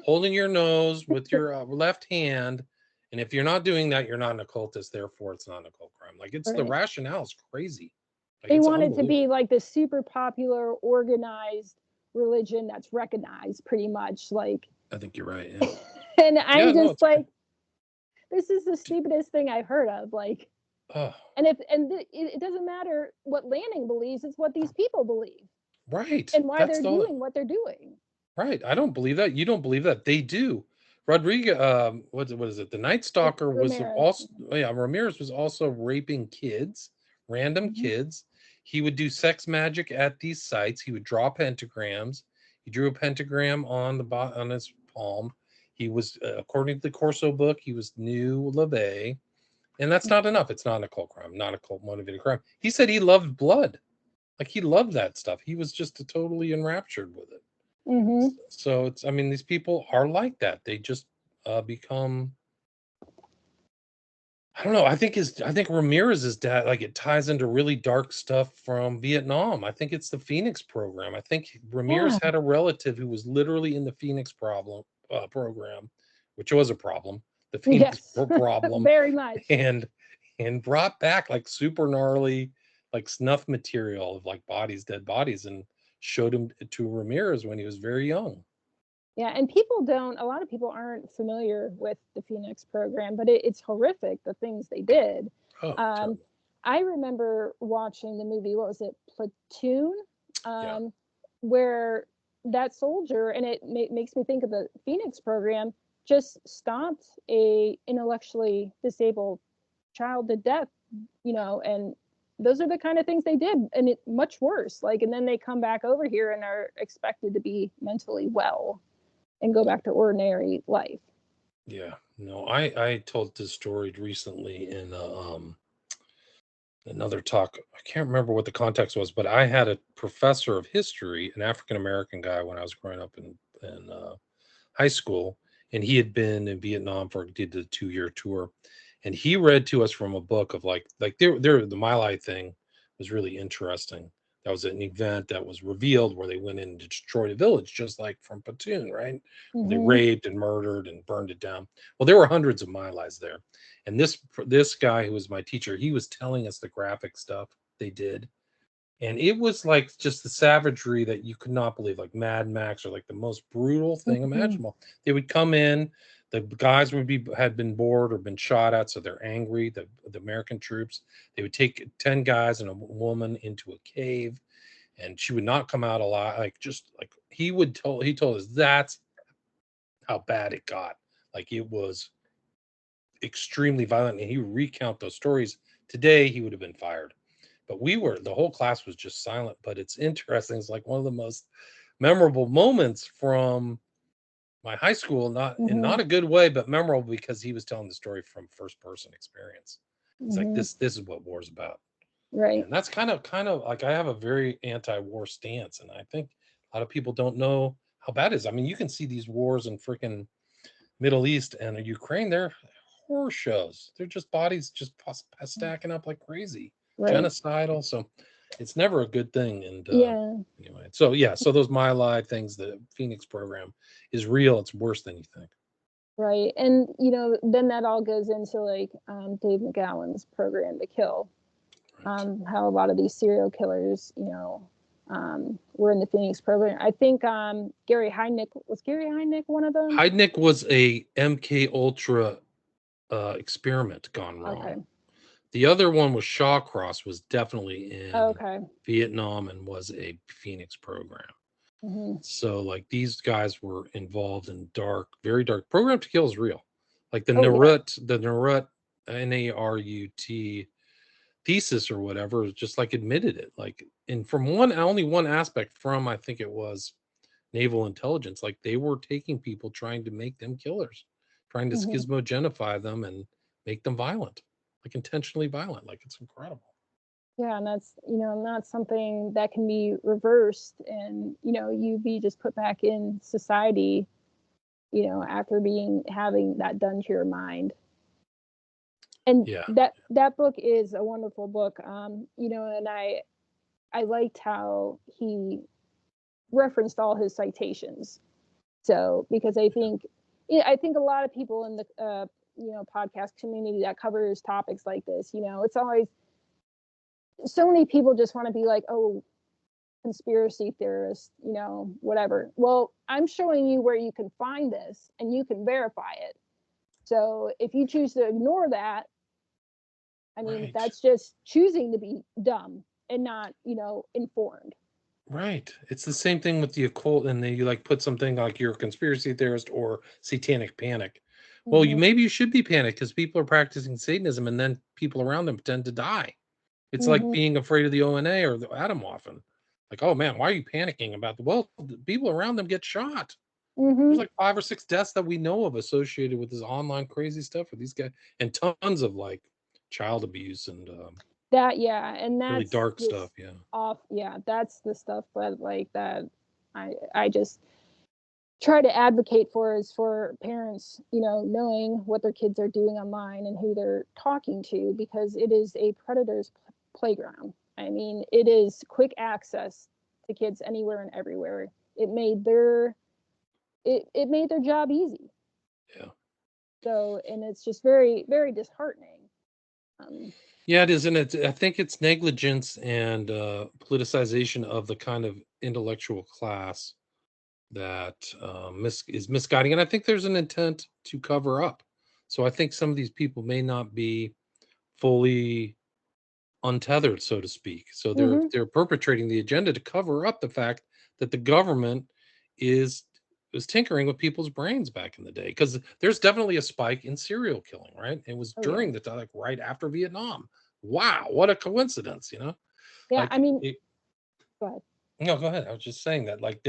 holding your nose with your left hand. And if you're not doing that, you're not an occultist. Therefore, it's not an occult crime. Like, it's the right. rationale is crazy. Like, They it's want it to be unbelievable. like this super popular, organized religion that's recognized, pretty much, like. I think you're right. Yeah. And Yeah. I'm No, just it's like, this is the stupidest thing I've heard of. Like, oh, and it doesn't matter what Lanning believes, it's what these people believe right. and why That's they're the doing what they're doing. right. I don't believe that. You don't believe that. They do. Rodriguez, what is it? The Night Stalker was Ramirez. also, oh yeah, Ramirez was also raping kids, random Mhm. kids. He would do sex magic at these sites. He would draw pentagrams. He drew a pentagram on on his palm. He was, according to the Corso book, he was New LeVay. And that's not enough. It's not an occult crime, not a cult motivated crime. He said he loved blood. Like, he loved that stuff. He was just totally enraptured with it. Mhm. So it's, I mean, these people are like that. They just become, I don't know. I think Ramirez's dad, like, it ties into really dark stuff from Vietnam. I think it's the Phoenix program. I think Ramirez Yeah. had a relative who was literally in the Phoenix program, which was a problem. The Phoenix Yes. problem, Very much. and brought back, like, super gnarly, like, snuff material of, like, dead bodies, and showed him to Ramirez when he was very young. Yeah, and a lot of people aren't familiar with the Phoenix program, but it's horrific, the things they did. Oh, Um, terrible. I remember watching the movie, what was it, Platoon, Yeah. where that soldier, and it makes me think of the Phoenix program, just stopped a intellectually disabled child to death, and those are the kind of things they did, and it much worse. Like, and then they come back over here and are expected to be mentally well and go back to ordinary life. Yeah. No, I told this story recently in another talk. I can't remember what the context was, but I had a professor of history, an African American guy, when I was growing up in high school, and he had been in Vietnam did the 2-year tour, and he read to us from a book of like the My Lai thing was really interesting. That was an event that was revealed where they went in to destroy a village, just like from Platoon, right? Where they Mm-hmm. raped and murdered and burned it down. Well, there were hundreds of My Lais there, and this guy who was my teacher, he was telling us the graphic stuff they did, and it was like just the savagery that you could not believe, like Mad Max, or like the most brutal thing Mm-hmm. imaginable. They would come in, the guys had been bored or been shot at, so they're angry. The American troops, they would take 10 guys and a woman into a cave, and she would not come out alive. Like, just like he told us that's how bad it got. Like, it was extremely violent, and he would recount those stories. Today he would have been fired, but the whole class was just silent. But it's interesting, it's like one of the most memorable moments from my high school, not in Mm-hmm. not a good way, but memorable because he was telling the story from first person experience. It's like, Mm-hmm. this is what war's about. Right. And that's kind of like, I have a very anti-war stance, and I think a lot of people don't know how bad it is. I mean, you can see these wars in freaking Middle East and Ukraine, they're horror shows. They're just bodies just stacking up like crazy, Right. genocidal. So it's never a good thing. And Yeah. anyway, so yeah, so those My Lai things, the Phoenix program is real. It's worse than you think. Right. And then that all goes into like Dave McGowan's program to kill. Right. How a lot of these serial killers, were in the Phoenix program. I think Gary Hynek one of them? Heidnik was a MK Ultra experiment gone Okay. wrong. The other one was Shawcross, was definitely in Okay. Vietnam and was a Phoenix program. Mm-hmm. So like, these guys were involved in very dark. Program to Kill is real. Like the Oh yeah. Narut Narut thesis or whatever is just like admitted it. Like, and from only one aspect, from I think it was naval intelligence, like they were taking people, trying to make them killers, trying to Mm-hmm. schismogenify them and make them violent, like intentionally violent. Like, it's incredible. Yeah, and that's not something that can be reversed, and you be just put back in society, after having that done to your mind. And Yeah. that book is a wonderful book. And I liked how he referenced all his citations. So because I think a lot of people in the podcast community that covers topics like this, it's always so many people just want to be like, oh, conspiracy theorists, whatever. Well, I'm showing you where you can find this and you can verify it. So if you choose to ignore that, I mean, Right. that's just choosing to be dumb and not, informed. Right. It's the same thing with the occult, and then you like put something like you're a conspiracy theorist or satanic panic. Well, Mm-hmm. maybe you should be panicked because people are practicing Satanism, and then people around them tend to die. It's like Mm-hmm. being afraid of the ONA or the Atomwaffen. Like, oh man, why are you panicking about the people around them get shot? Mm-hmm. There's like 5 or 6 deaths that we know of associated with this online crazy stuff with these guys, and tons of like child abuse and Yeah, and really that's dark just stuff. Yeah. that's the stuff that like that I just try to advocate for, is for parents, knowing what their kids are doing online and who they're talking to, because it is a predator's playground. I mean, it is quick access to kids anywhere and everywhere. It made their job easy. Yeah. So, and it's just very, very disheartening. Um, Yeah, it is, and I think it's negligence and politicization of the kind of intellectual class that is misguiding, and I think there's an intent to cover up. So I think some of these people may not be fully untethered, so to speak. So Hmm. they're perpetrating the agenda to cover up the fact that the government is is tinkering with people's brains back in the day. Because there's definitely a spike in serial killing, right? It was Oh yeah. during the time, like right after Vietnam. Wow, what a coincidence, Yeah. I Like, mean, go ahead. no, go ahead. I was just saying that, like,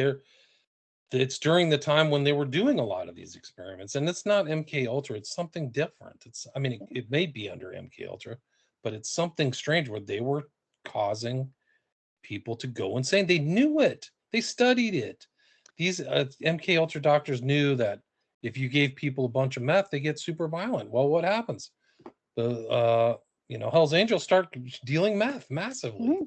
it's during the time when they were doing a lot of these experiments, and it's not MK Ultra. It's something different. I mean, it may be under MK Ultra, but it's something strange where they were causing people to go insane. They knew it. They studied it. These MK Ultra doctors knew that if you gave people a bunch of meth, they get super violent. Well, what happens? The Hell's Angels start dealing meth massively. Hmm.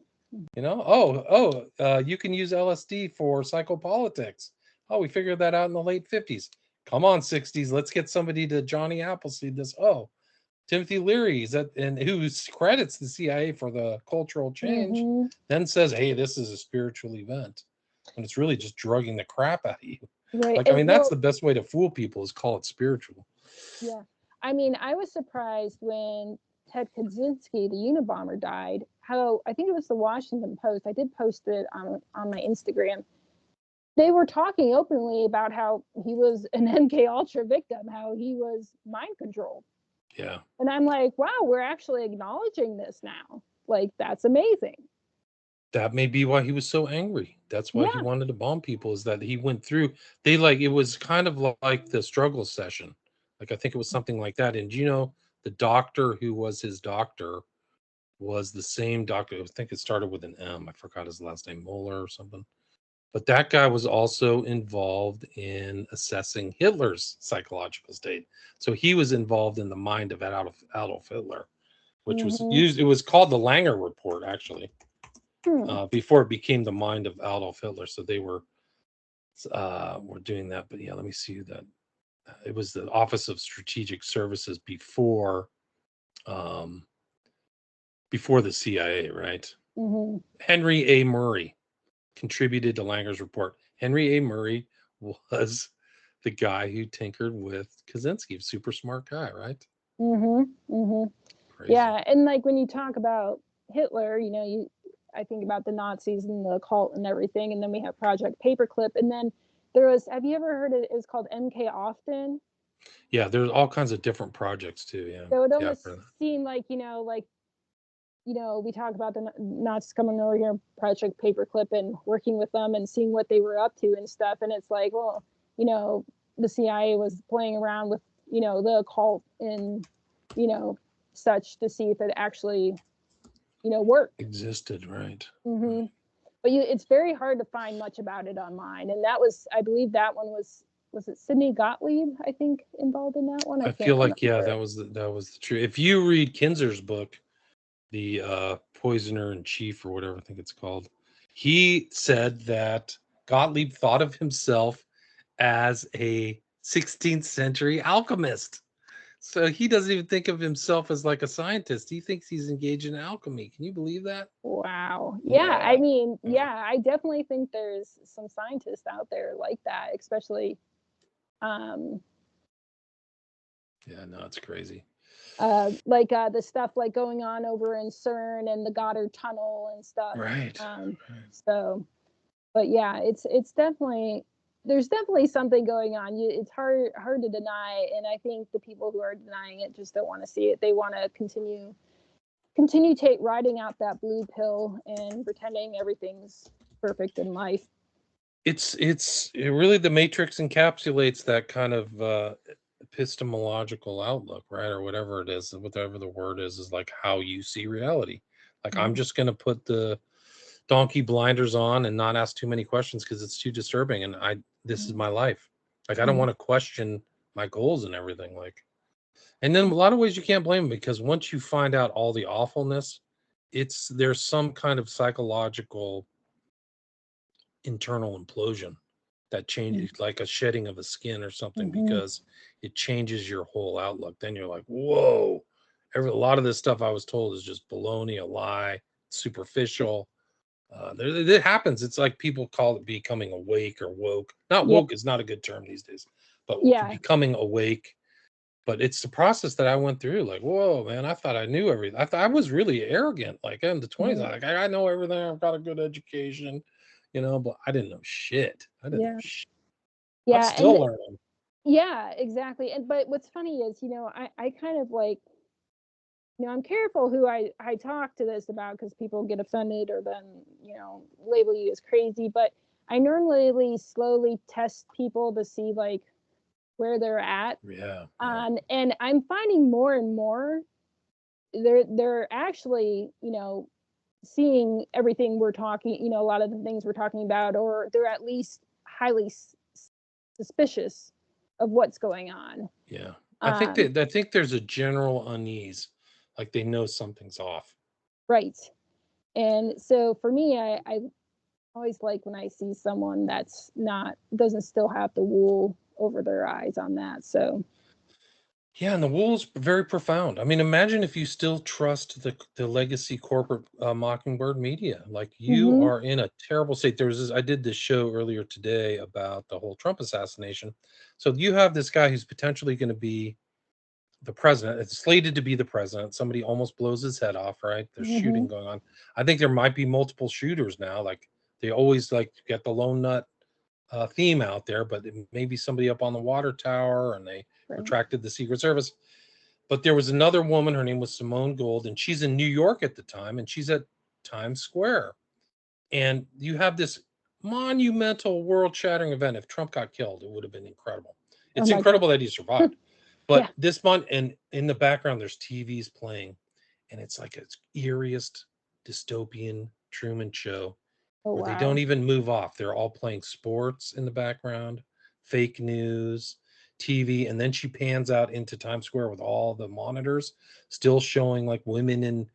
You can use LSD for psychopolitics. Oh, we figured that out in the late 50s. Come on, 60s. Let's get somebody to Johnny Appleseed this. Oh, Timothy Leary, who credits the CIA for the cultural change, Hmm. then says, hey, this is a spiritual event. And it's really just drugging the crap out of you. Right. Like, I mean, that's Well, the best way to fool people, is call it spiritual. yeah. I mean, I was surprised when Ted Kaczynski, the Unabomber, died. How I think it was the Washington Post. I did post it on my Instagram. They were talking openly about how he was an MK Ultra victim, how he was mind controlled. Yeah. And I'm like, wow, we're actually acknowledging this now. Like, that's amazing. That may be why he was so angry. That's why he Yeah. wanted to bomb people, is that he went through, it was kind of like the struggle session. Like, I think it was something like that. And the doctor who was his doctor was the same doctor. I think it started with an M. I forgot his last name, Moeller or something. But that guy was also involved in assessing Hitler's psychological state. So he was involved in the mind of Adolf Hitler, which was Hmm. used. It was called the Langer Report, actually, Hmm. before it became the mind of Adolf Hitler. So they were doing that. But yeah, let me see that. It was the Office of Strategic Services um, before the CIA, right? Hmm. Henry A. Murray contributed to Langer's report. Henry A. Murray was the guy who tinkered with Kaczynski, super smart guy, right? Hmm. Hmm. Crazy. Yeah. And like when you talk about Hitler, I think about the Nazis and the cult and everything. And then we have Project Paperclip. And then have you ever heard it was called MK Often? Yeah, there's all kinds of different projects too. Yeah. So it Yeah. almost seemed like, we talk about the Nazis coming over here, Project Paperclip, and working with them and seeing what they were up to and stuff. And it's like, well, the CIA was playing around with, the occult and, such to see if it actually, worked. Existed, right? Hmm. But it's very hard to find much about it online. And I believe that one was it Sidney Gottlieb, I think, involved in that one? I I can't feel like, yeah, remember. that was the truth. If you read Kinzer's book, the Poisoner in Chief, or whatever I think it's called, he said that Gottlieb thought of himself as a 16th century alchemist. So he doesn't even think of himself as like a scientist. He thinks he's engaged in alchemy. Can you believe that? Wow. Yeah. Yeah. I mean, yeah, I definitely think there's some scientists out there like that, especially um Yeah, no, it's crazy. like the stuff like going on over in CERN and the Goddard Tunnel and stuff. Right. So but yeah, it's definitely there's definitely something going on. It's hard to deny, and I think the people who are denying it just don't want to see it. They want to continue riding out that blue pill and pretending everything's perfect in life. It really, the Matrix encapsulates that kind of epistemological outlook, right? Or whatever it is, whatever the word is like how you see reality. Like, I'm just going to put the donkey blinders on and not ask too many questions because it's too disturbing. And this is my life. Like, I don't want to question my goals and everything. Like, and then a lot of ways you can't blame them, because once you find out all the awfulness, there's some kind of psychological internal implosion that changes, like a shedding of a skin or something, because it changes your whole outlook. Then you're like, whoa, a lot of this stuff I was told is just baloney, a lie, superficial. It happens. It's like people call it becoming awake or woke. Not Yeah. woke is not a good term these days, but Yeah. becoming awake. But it's the process that I went through. Like, whoa, man, I thought I knew everything. I thought I was really arrogant. Like in the 20s, Mhm. like I know everything. I've got a good education, but I didn't know shit. I didn't know Yeah. shit. I'm Yeah. still learning. Yeah, exactly. But what's funny is, I kind of like, I'm careful who I talk to this about because people get offended or then, label you as crazy. But I normally slowly test people to see like where they're at. Yeah. And I'm finding more and more they're actually, seeing everything we're talking, a lot of the things we're talking about, or they're at least highly suspicious of what's going on. Yeah. I Um, think there's a general unease, like they know something's off. right. And so for me, I always like when I see someone that's not doesn't still have the wool over their eyes on that. So Yeah, and the wool's very profound. I mean, imagine if you still trust the legacy corporate Mockingbird media. Like you mhm, are in a terrible state. I did this show earlier today about the whole Trump assassination. So you have this guy who's potentially going to be the president. It's slated to be the president. Somebody almost blows his head off, right? There's shooting mhm, going on. I think there might be multiple shooters now. Like they always like get the lone nut theme out there, but it may be somebody up on the water tower and they right. retracted the Secret Service. But there was another woman, her name was Simone Gold, and she's in New York at the time, and she's at Times Square. And you have this monumental world shattering event. If Trump got killed, it would have been incredible. Oh It's my God. incredible that he survived. Yeah. But this month, and in the background, there's TVs playing, and it's like its eeriest dystopian Truman Show Oh where they don't wow. even move off. They're all playing sports in the background, fake news, TV, and then she pans out into Times Square with all the monitors still showing like women in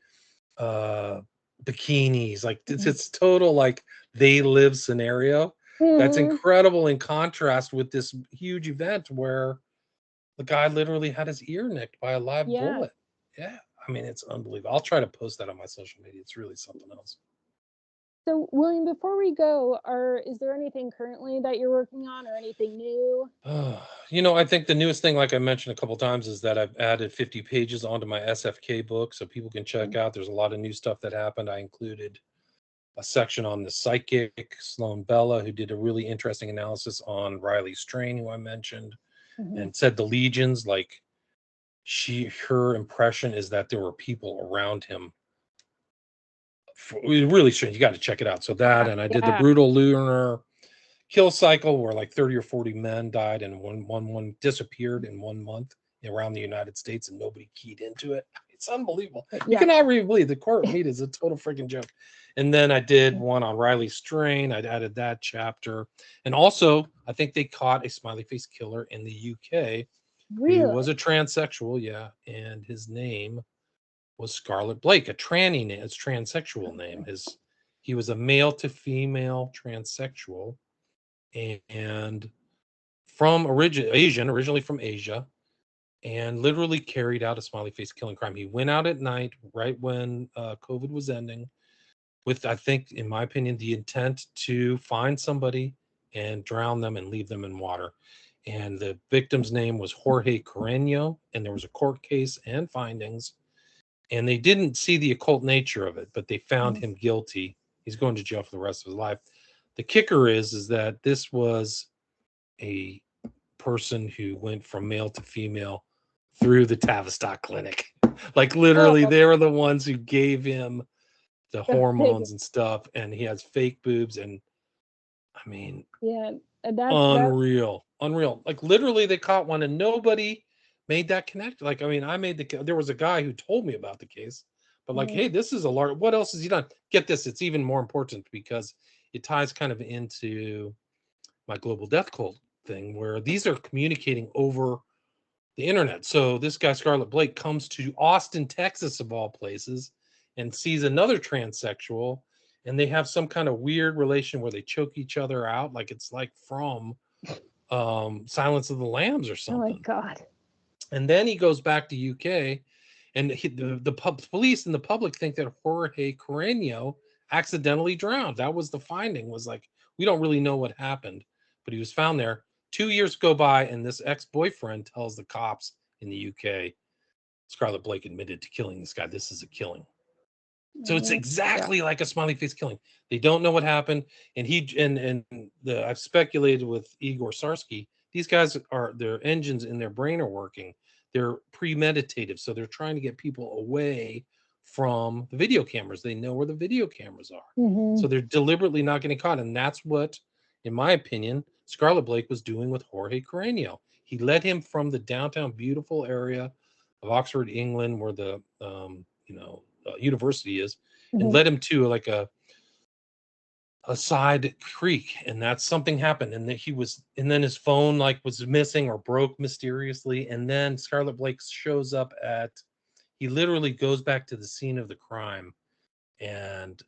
uh bikinis. Like it's total like they live scenario. That's Mhm. incredible in contrast with this huge event where the guy literally had his ear nicked by a live Yeah. bullet. Yeah. I mean, it's unbelievable. I'll try to post that on my social media. It's really something else. So William, before we go, is there anything currently that you're working on or anything new? I think the newest thing, like I mentioned a couple times, is that I've added 50 pages onto my SFK book so people can check out. There's a lot of new stuff that happened. I included a section on the psychic Sloan Bella, who did a really interesting analysis on Riley Strain, who I mentioned, Mhm. and said the legions, like her impression is that there were people around him. Really strange. You got to check it out. So that, and I did the Yeah. brutal lunar kill cycle where like 30 or 40 men died and one disappeared in 1 month around the United States and nobody keyed into it. It's unbelievable. You Yeah. cannot really believe the court meet is a total freaking joke. And then I did one on Riley Strain. I added that chapter. And also, I think they caught a smiley face killer in the UK who Really? was a transsexual. Yeah. And his name was Scarlett Blake, a tranny name, his transsexual name. He was a male to female transsexual and from originally from Asia, and literally carried out a smiley face killing crime. He went out at night right when COVID was ending with, I think, in my opinion, the intent to find somebody and drown them and leave them in water. And the victim's name was Jorge Carreño, and there was a court case and findings. And they didn't see the occult nature of it, but they found Mhm. him guilty. He's going to jail for the rest of his life. The kicker is that this was a person who went from male to female through the Tavistock Clinic. Like literally, Oh, they were the ones who gave him the big. hormones and stuff, and he has fake boobs, and I mean, Yeah. That. unreal. Like literally, they caught one, and nobody made that connect. Like, I mean, there was a guy who told me about the case, but like, Mhm. hey, this is a large. What else has he done? Get this, it's even more important because it ties kind of into my global death cult thing where these are communicating over the internet. So this guy Scarlett Blake comes to Austin, Texas of all places and sees another transsexual and they have some kind of weird relation where they choke each other out like it's like from Silence of the Lambs or Oh my something. God. And then he goes back to UK and the police and the public think that Jorge Carreño accidentally drowned. That was the finding, was like, we don't really know what happened, but he was found there. 2 years go by, and this ex-boyfriend tells the cops in the UK, Scarlett Blake admitted to killing this guy. This is a killing. So it's exactly like a smiley face killing. They don't know what happened, and I've speculated with Igor Sarsky. These guys are, their engines in their brain are working. They're premeditative, so they're trying to get people away from the video cameras. They know where the video cameras are, so they're deliberately not getting caught. And that's what, in my opinion, Scarlett Blake was doing with Jorge Carreño. He led him from the downtown beautiful area of Oxford, England, where the university is, and led him to like a side creek, and that's something happened, and then his phone like was missing or broke mysteriously, and then Scarlett Blake shows up he literally goes back to the scene of the crime and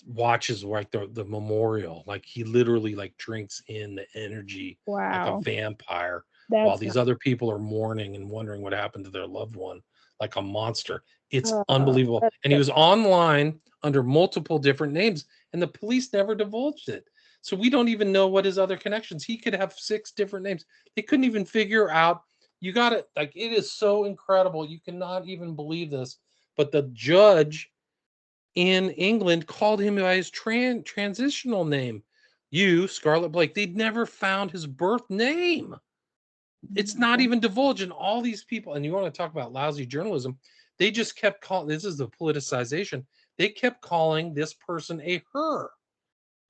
watches like the memorial, like he literally like drinks in the energy like a vampire, while these other people are mourning and wondering what happened to their loved one, like a monster. It's unbelievable. And he was online under multiple different names, and the police never divulged it. So we don't even know what his other connections. He could have 6 different names. They couldn't even figure out. You got it. Like, it is so incredible. You cannot even believe this. But the judge in England called him by his transitional name. Scarlett Blake. They'd never found his birth name. It's not even divulged. And all these people, and you want to talk about lousy journalism, they just kept calling, this is the politicization, they kept calling this person a her.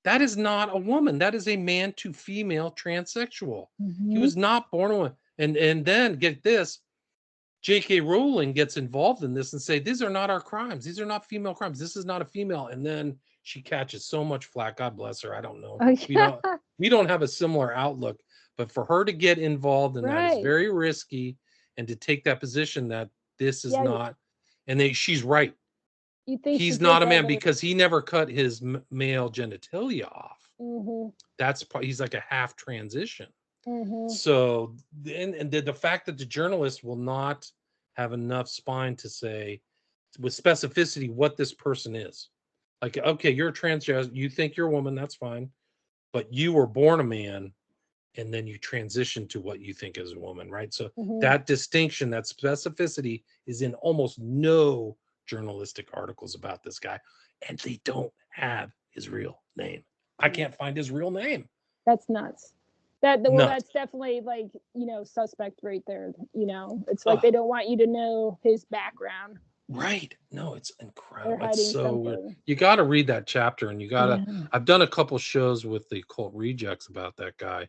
That is not a woman. That is a man to female transsexual. He was not born a woman. And then, get this, J.K. Rowling gets involved in this and say, these are not our crimes. These are not female crimes. This is not a female. And then she catches so much flack. God bless her. I don't know. We don't have a similar outlook. But for her to get involved in that is very risky, and to take that position that this is not, and she's right. You think he's not a man because he never cut his male genitalia off. He's like a half transition. So, and the fact that the journalist will not have enough spine to say with specificity what this person is. Like, okay, you're a transgender, you think you're a woman, that's fine, but you were born a man, and then you transition to what you think is a woman, right? So that distinction, that specificity is in almost no journalistic articles about this guy, and they don't have his real name. I can't find his real name. That's nuts. That's definitely like, suspect right there. It's like they don't want you to know his background. Right. No, it's incredible. It's so weird. You got to read that chapter, and you got to, I've done a couple shows with the Cult Rejects about that guy,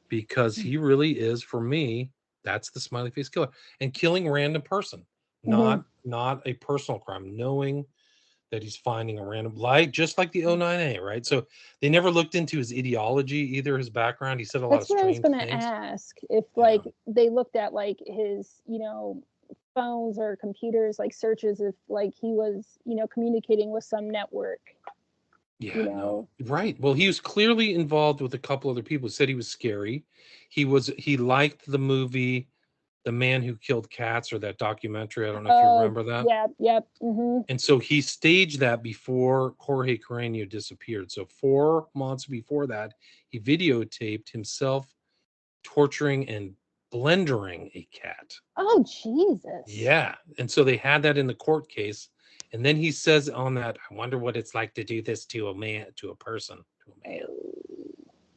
because he really is, for me, that's the smiley face killer. And killing a random person, not a personal crime, knowing that he's finding a random, like just like the 09A, right? So they never looked into his ideology, either his background. He said a lot of strange things. That's what I was going to ask, if like they looked at like his, phones or computers, like searches, if like he was, communicating with some network. No. Right. Well, he was clearly involved with a couple other people. Said he was scary. He liked the movie The Man Who Killed Cats, or that documentary. I don't know if you remember that. Yep. And so he staged that before Jorge Carreño disappeared. So 4 months before that, he videotaped himself torturing and blendering a cat. Oh, Jesus. Yeah. And so they had that in the court case. And then he says on that, I wonder what it's like to do this to a man, to a person, to a man.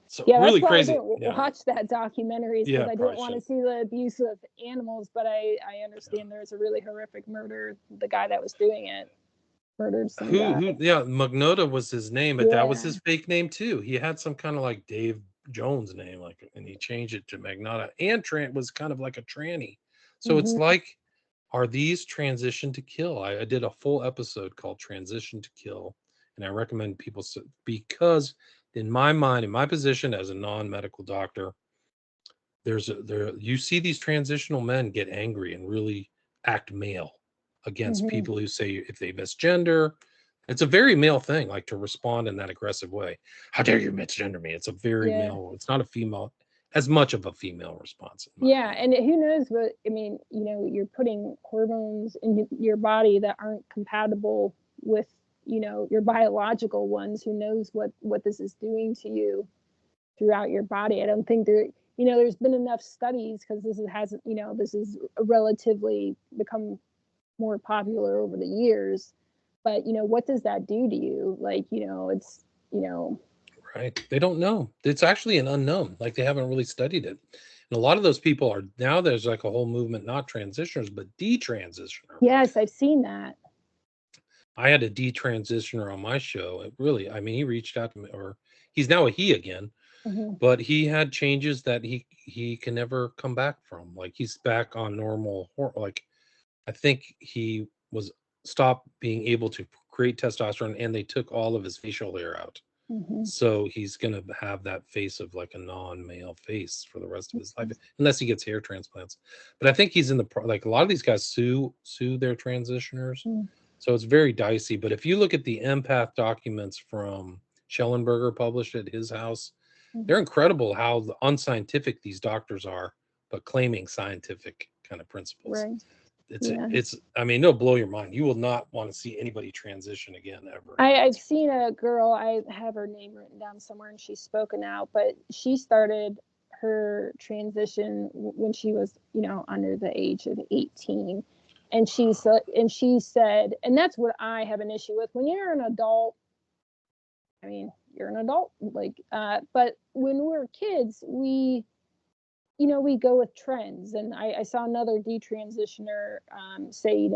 So really crazy. I didn't watch that documentary because I didn't want to see the abuse of animals, but I understand there's a really horrific murder. The guy that was doing it murdered some guy. Magnotta was his name, but that was his fake name too. He had some kind of like Dave Jones name, like, and he changed it to Magnotta. And Trent was kind of like a tranny. So it's like, are these transition to kill? I did a full episode called Transition to Kill, and I recommend people, because in my mind, in my position as a non-medical doctor, you see these transitional men get angry and really act male against people who say if they misgender. It's a very male thing, like to respond in that aggressive way. How dare you misgender me? It's a very male. It's not a female, as much of a female response. And who knows what, I mean, you're putting hormones in your body that aren't compatible with your biological ones, who knows what this is doing to you throughout your body. I don't think there's been enough studies, because this is relatively become more popular over the years. But, what does that do to you? Like, it's, Right. They don't know. It's actually an unknown. Like, they haven't really studied it. And a lot of those people are now, there's like a whole movement, not transitioners, but detransitioners. yes, I've seen that. I had a detransitioner on my show. It really, I mean, he reached out to me, or he's now a he again, Mm-hmm. but he had changes that he can never come back from. Like, he's back on normal, like, I think he was stopped being able to create testosterone, and they took all of his facial hair out. Mm-hmm. So he's going to have that face of like a non-male face for the rest of his life, unless he gets hair transplants. But I think he's in like, a lot of these guys sue their transitioners. Mm-hmm. So it's very dicey. But if you look at the empath documents from Schellenberger published at his house, they're incredible how unscientific these doctors are, but claiming scientific kind of principles. Right. It's I mean, it'll blow your mind. You will not want to see anybody transition again ever. I've seen a girl, I have her name written down somewhere, and she's spoken out, but she started her transition when she was, under the age of 18. And she said, and that's what I have an issue with. When you're an adult, I mean, you're an adult, like, but when we're kids, we go with trends. And I saw another detransitioner say,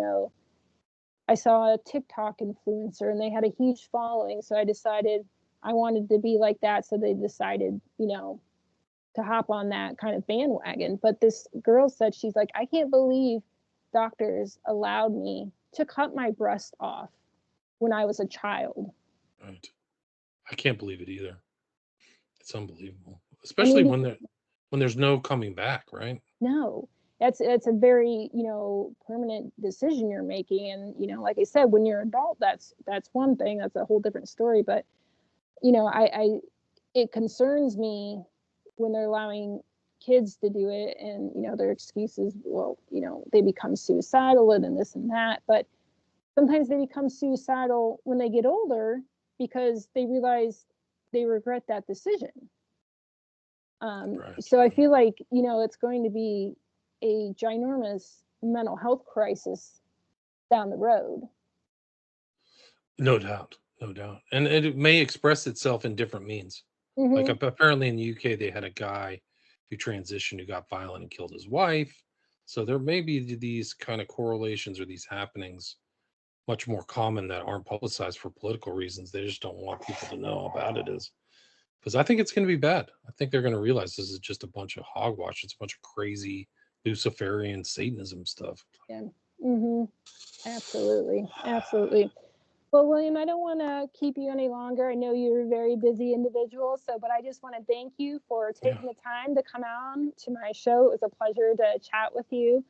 I saw a TikTok influencer and they had a huge following. So I decided I wanted to be like that. So they decided, to hop on that kind of bandwagon. But this girl said, she's like, I can't believe doctors allowed me to cut my breast off when I was a child. Right. I can't believe it either. It's unbelievable, especially when there's no coming back, right? No, it's a very, permanent decision you're making. And, like I said, when you're an adult, that's one thing, that's a whole different story. But, it concerns me when they're allowing kids to do it, and, their excuses, well, they become suicidal and this and that. But sometimes they become suicidal when they get older because they realize they regret that decision. Right. So I feel like, it's going to be a ginormous mental health crisis down the road. No doubt. No doubt. And it may express itself in different means. Mm-hmm. Like, apparently in the UK, they had a guy who transitioned, who got violent and killed his wife. So there may be these kind of correlations or these happenings much more common that aren't publicized for political reasons. They just don't want people to know about it, because I think it's going to be bad. I think they're going to realize this is just a bunch of hogwash. It's a bunch of crazy Luciferian Satanism stuff. Yeah. Mm-hmm. Absolutely. Absolutely. Well, William, I don't want to keep you any longer. I know you're a very busy individual, but I just want to thank you for taking the time to come on to my show. It was a pleasure to chat with you.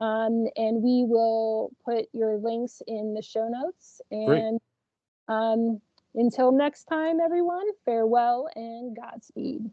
And we will put your links in the show notes. And until next time, everyone, farewell and Godspeed.